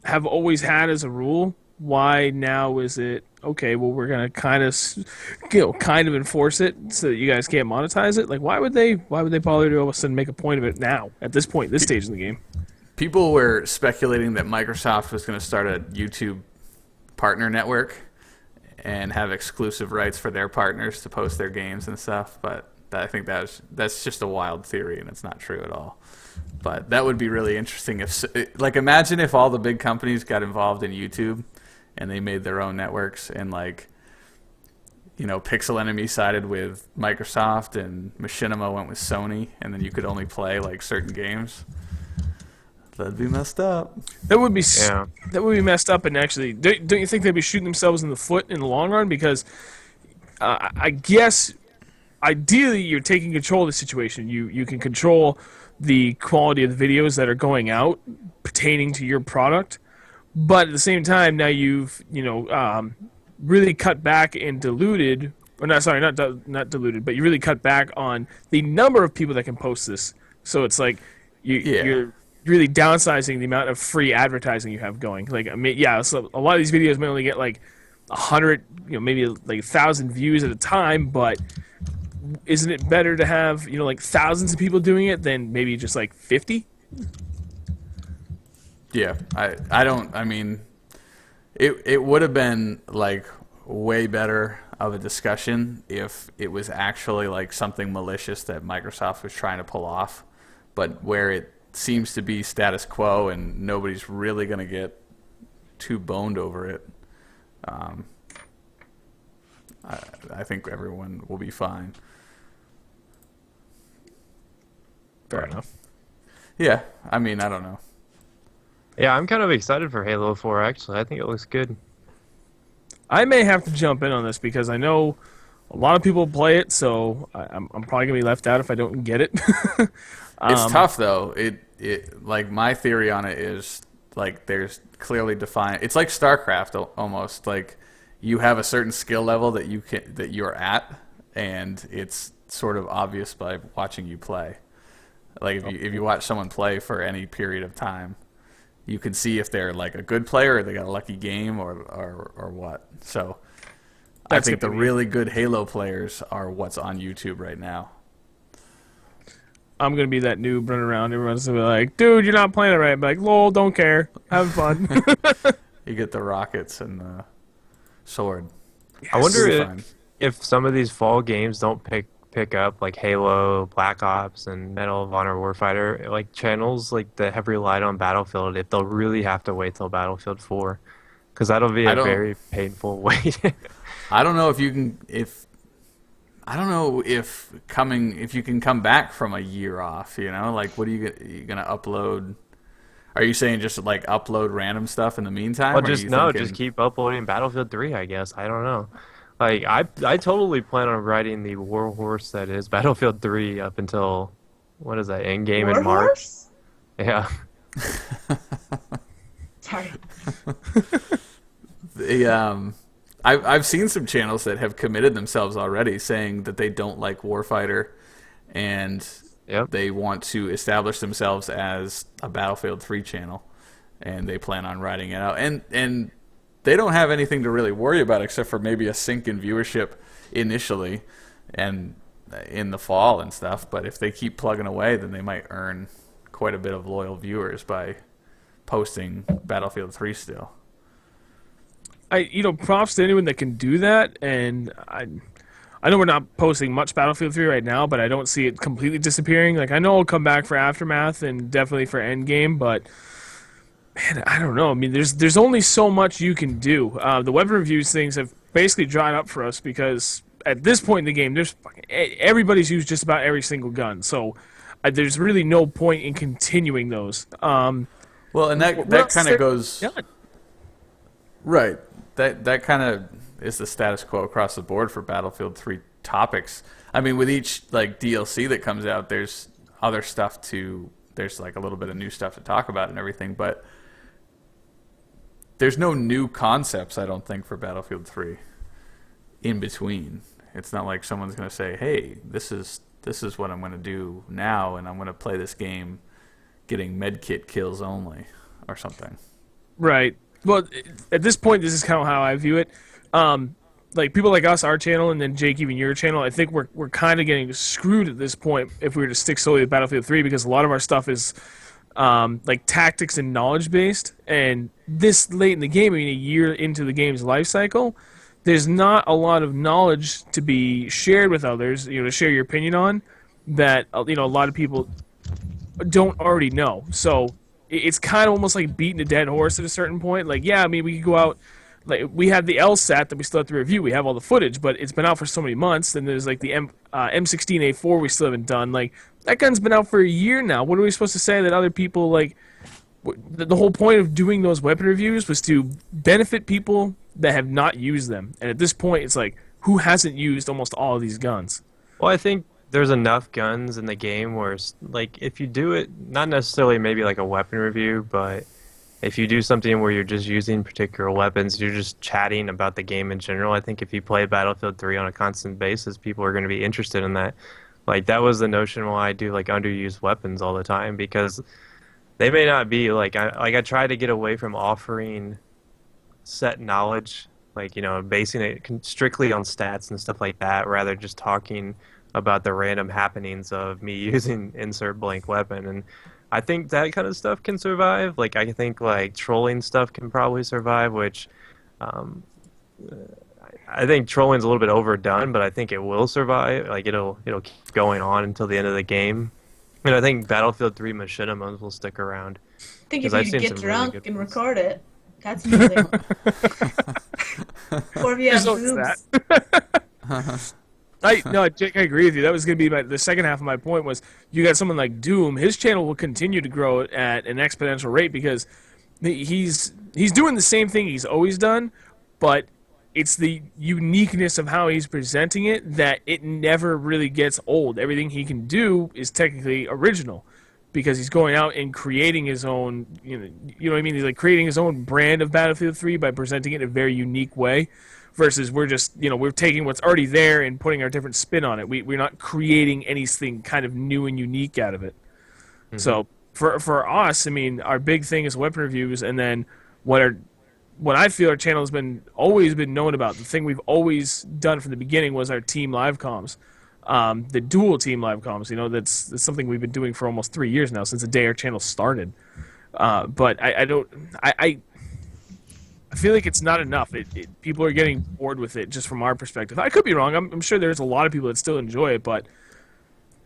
have always had as a rule, why now is it okay? Well, we're gonna kind of enforce it so that you guys can't monetize it. Like, why would they bother to all of a sudden make a point of it now at this point, this stage in the game? People were speculating that Microsoft was going to start a YouTube partner network and have exclusive rights for their partners to post their games and stuff. But I think that's just a wild theory, and it's not true at all. But that would be really interesting imagine if all the big companies got involved in YouTube and they made their own networks, and Pixel Enemy sided with Microsoft and Machinima went with Sony, and then you could only play certain games. That'd be messed up. That would be messed up. And actually, don't you think they'd be shooting themselves in the foot in the long run? Because I guess ideally you're taking control of the situation. You can control the quality of the videos that are going out pertaining to your product. But at the same time, now you've really cut back and diluted, or not diluted, but you really cut back on the number of people that can post this. So it's like you're really downsizing the amount of free advertising you have going. So a lot of these videos may only get 100, maybe 1,000 views at a time, but isn't it better to have thousands of people doing it than maybe just 50? Yeah, I mean, it would have been way better of a discussion if it was actually something malicious that Microsoft was trying to pull off, but where it seems to be status quo and nobody's really going to get too boned over it. I think everyone will be fine. Fair enough. Yeah, I mean, I don't know. Yeah, I'm kind of excited for Halo 4, actually. I think it looks good. I may have to jump in on this because I know a lot of people play it, so I'm probably going to be left out if I don't get it. It's tough, though. It my theory on it is, there's clearly defined... It's like StarCraft, almost. You have a certain skill level that you're at, and it's sort of obvious by watching you play. If you watch someone play for any period of time, you can see if they're a good player or they got a lucky game or what. So I think the really good Halo players are what's on YouTube right now. I'm going to be that noob running around. Everyone's going to be like, dude, you're not playing it right. I'm like, lol, don't care. Having fun. You get the rockets and the sword. Yes. I wonder if some of these fall games don't pick up Halo, Black Ops, and Medal of Honor Warfighter channels that have relied on Battlefield, if they'll really have to wait till Battlefield 4, because that'll be a very painful wait. I don't know if you can. I don't know if you can come back from a year off, like what are you gonna upload? Are you saying just like upload random stuff in the meantime? Well, or are just you no, thinking... just keep uploading Battlefield 3, I guess. I don't know. Like I totally plan on riding the war horse that is Battlefield 3 up until what is that, end game in March? Warhorse? Yeah. Sorry. I've seen some channels that have committed themselves already, saying that they don't like Warfighter, and they want to establish themselves as a Battlefield 3 channel, and they plan on riding it out. And they don't have anything to really worry about except for maybe a sink in viewership initially, and in the fall and stuff. But if they keep plugging away, then they might earn quite a bit of loyal viewers by posting Battlefield 3 still. Props to anyone that can do that, and I know we're not posting much Battlefield 3 right now, but I don't see it completely disappearing. Like, I know it'll come back for Aftermath and definitely for Endgame, but man, I don't know. I mean, there's only so much you can do. The weapon reviews things have basically dried up for us because at this point in the game, everybody's used just about every single gun, so there's really no point in continuing those. Well, and that kind of goes... Yeah. Right. That kind of is the status quo across the board for Battlefield 3 topics. I mean, with each like DLC that comes out, there's other stuff there's like a little bit of new stuff to talk about and everything, but there's no new concepts, I don't think, for Battlefield 3 in between. It's not like someone's going to say, hey, this is what I'm going to do now, and I'm going to play this game getting medkit kills only or something. Right. Well, at this point, this is kind of how I view it. Like people like us, our channel, and then Jake, even your channel, I think we're kind of getting screwed at this point if we were to stick solely with Battlefield 3, because a lot of our stuff is like tactics and knowledge based. And this late in the game, I mean, a year into the game's life cycle, there's not a lot of knowledge to be shared with others, to share your opinion on that, a lot of people don't already know. So it's kind of almost like beating a dead horse at a certain point. Like, yeah, I mean, we could go out, like, we have the LSAT that we still have to review. We have all the footage, but it's been out for so many months. Then there's, like, the M16A4 we still haven't done. Like, that gun's been out for a year now. What are we supposed to say that other people, like, the whole point of doing those weapon reviews was to benefit people that have not used them. And at this point, it's like, who hasn't used almost all of these guns? Well, I think there's enough guns in the game where, like, if you do it, not necessarily maybe like a weapon review, but if you do something where you're just using particular weapons, you're just chatting about the game in general, I think if you play Battlefield 3 on a constant basis, people are going to be interested in that. Like, that was the notion why I do, like, underused weapons all the time, because they may not be, like, I try to get away from offering set knowledge, like, basing it strictly on stats and stuff like that, rather just talking about the random happenings of me using insert blank weapon. And I think that kind of stuff can survive. Like, I think like trolling stuff can probably survive, which I think trolling's a little bit overdone, but I think it will survive. Like, it'll keep going on until the end of the game. And I think Battlefield 3 machinimas will stick around. I think if you get drunk really and record it, that's amazing. Or if you have boobs. Jake, I agree with you. That was going to be the second half of my point was you got someone like Doom. His channel will continue to grow at an exponential rate because he's doing the same thing he's always done, but it's the uniqueness of how he's presenting it that it never really gets old. Everything he can do is technically original because he's going out and creating his own, you know what I mean? He's like creating his own brand of Battlefield 3 by presenting it in a very unique way. Versus we're just, we're taking what's already there and putting our different spin on it. We're not creating anything kind of new and unique out of it. Mm-hmm. So for us, I mean, our big thing is weapon reviews, and then what I feel our channel has always been known about. The thing we've always done from the beginning was our team live comms, the dual team live comms. That's something we've been doing for almost 3 years now since the day our channel started. But I feel like it's not enough. People are getting bored with it just from our perspective. I could be wrong. I'm sure there's a lot of people that still enjoy it, but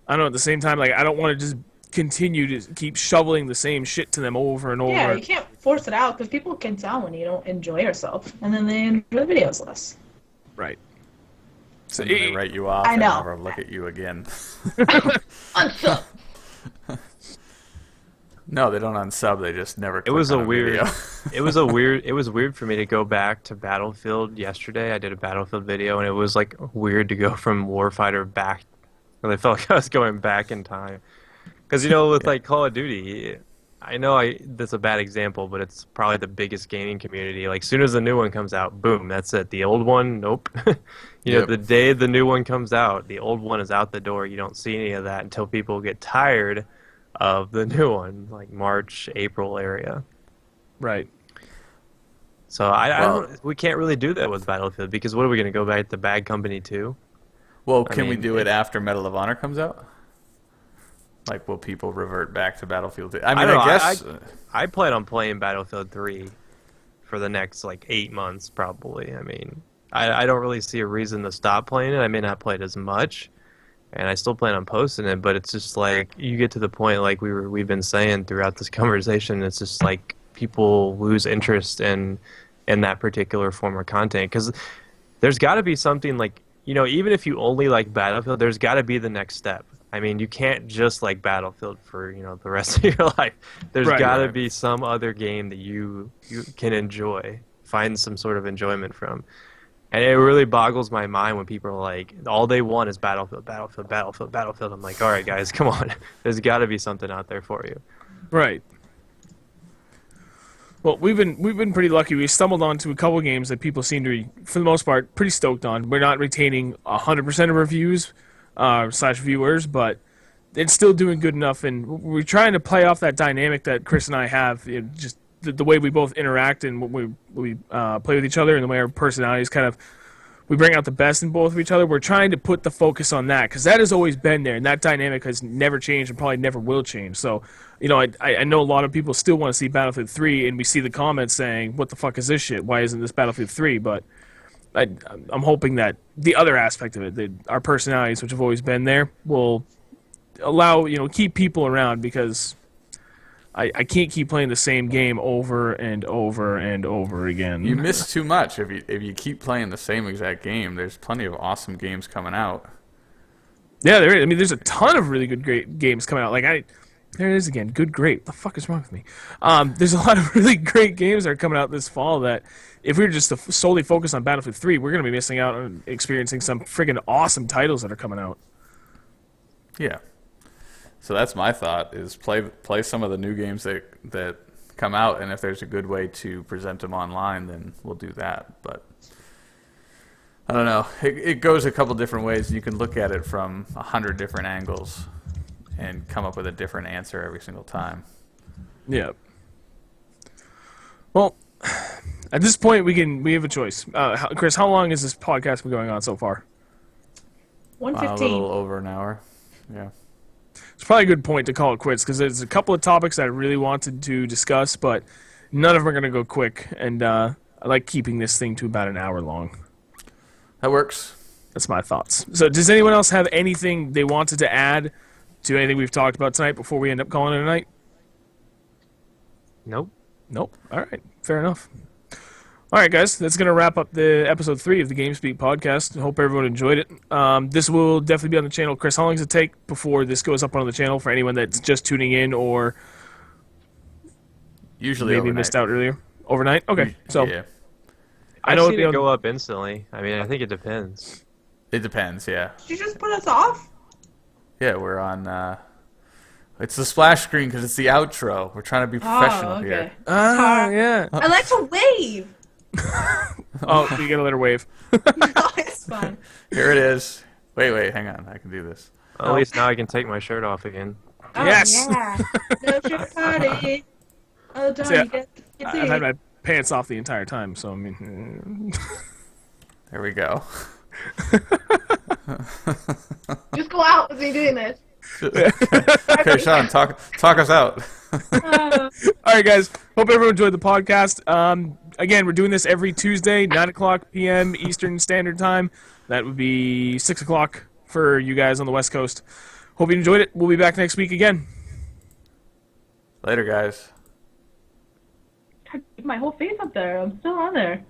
I don't know. At the same time, like, I don't want to just continue to keep shoveling the same shit to them over and over. Yeah, you can't force it out because people can tell when you don't enjoy yourself, and then they enjoy the videos less. Right. So And then they write you off I and know. never look at you again. Unsub. No, they don't unsub. They just never. It was click a on weird. video. It was weird for me to go back to Battlefield yesterday. I did a Battlefield video, and it was like weird to go from Warfighter back. And I felt like I was going back in time. Because with like Call of Duty, I know that's a bad example, but it's probably the biggest gaming community. Like, soon as the new one comes out, boom, that's it. The old one, nope. Yep. The day the new one comes out, the old one is out the door. You don't see any of that until people get tired of the new one, like March, April area. Right. So we can't really do that with Battlefield, because what are we going to go back to Bad Company 2? Well, can we do it after Medal of Honor comes out? Like, will people revert back to Battlefield 2? I mean, don't know. I guess... I plan on playing Battlefield 3 for the next, 8 months, probably. I mean, I don't really see a reason to stop playing it. I may not play it as much, and I still plan on posting it, but it's just like, you get to the point, like we've been saying throughout this conversation, it's just like people lose interest in that particular form of content. Because there's got to be something like, even if you only like Battlefield, there's got to be the next step. I mean, you can't just like Battlefield for the rest of your life. There's got to be some other game that you can enjoy, find some sort of enjoyment from. And it really boggles my mind when people are like, all they want is Battlefield, Battlefield, Battlefield, Battlefield. I'm like, all right, guys, come on. There's got to be something out there for you. Right. Well, we've been pretty lucky. We stumbled onto a couple games that people seem to be, for the most part, pretty stoked on. We're not retaining 100% of reviews / viewers, but it's still doing good enough. And we're trying to play off that dynamic that Chris and I have, just the way we both interact and what we play with each other, and the way our personalities kind of, we bring out the best in both of each other. We're trying to put the focus on that, because that has always been there, and that dynamic has never changed and probably never will change. So, I know a lot of people still want to see Battlefield 3, and we see the comments saying, what the fuck is this shit? Why isn't this Battlefield 3? But I'm hoping that the other aspect of it, our personalities, which have always been there, will allow, keep people around, because I can't keep playing the same game over and over and over again. You miss too much if you keep playing the same exact game. There's plenty of awesome games coming out. Yeah, there is. I mean, there's a ton of really good, great games coming out. There it is again. Good, great. What the fuck is wrong with me? There's a lot of really great games that are coming out this fall that, if we were just to solely focus on Battlefield 3, we're going to be missing out on experiencing some friggin' awesome titles that are coming out. Yeah. So that's my thought, is play some of the new games that come out, and if there's a good way to present them online, then we'll do that. But I don't know. It goes a couple different ways. You can look at it from 100 different angles and come up with a different answer every single time. Yeah. Well, at this point, we have a choice. Chris, how long has this podcast been going on so far? 1:15. A little over an hour. Yeah. It's probably a good point to call it quits, because there's a couple of topics that I really wanted to discuss, but none of them are going to go quick, and I like keeping this thing to about an hour long. That works. That's my thoughts. So does anyone else have anything they wanted to add to anything we've talked about tonight before we end up calling it a night? Nope. Nope. All right. Fair enough. All right, guys. That's going to wrap up the episode 3 of the GameSpeak podcast. I hope everyone enjoyed it. This will definitely be on the channel. Chris, how long does it take before this goes up on the channel for anyone that's just tuning in or Usually maybe overnight. missed out earlier? Overnight? Okay. So Yeah. I know I've seen it go up instantly. I mean, I think it depends. It depends, yeah. Did you just put us off? Yeah, we're on... it's the splash screen because it's the outro. We're trying to be professional here. yeah. I like to wave. Oh, you gotta let her wave. No, it's fun. Here it is. Wait, hang on. I can do this. At least now I can take my shirt off again. Oh, Yes. Yeah. No shirt party. Oh, darn, Yeah. you get I've had my pants off the entire time, so I mean... There we go. Just go out with me doing this. Okay, Sean, talk us out. Uh, All right, guys. Hope everyone enjoyed the podcast. Again, we're doing this every Tuesday, 9 o'clock p.m. Eastern Standard Time. That would be 6 o'clock for you guys on the West Coast. Hope you enjoyed it. We'll be back next week again. Later, guys. my whole face up there. I'm still on there.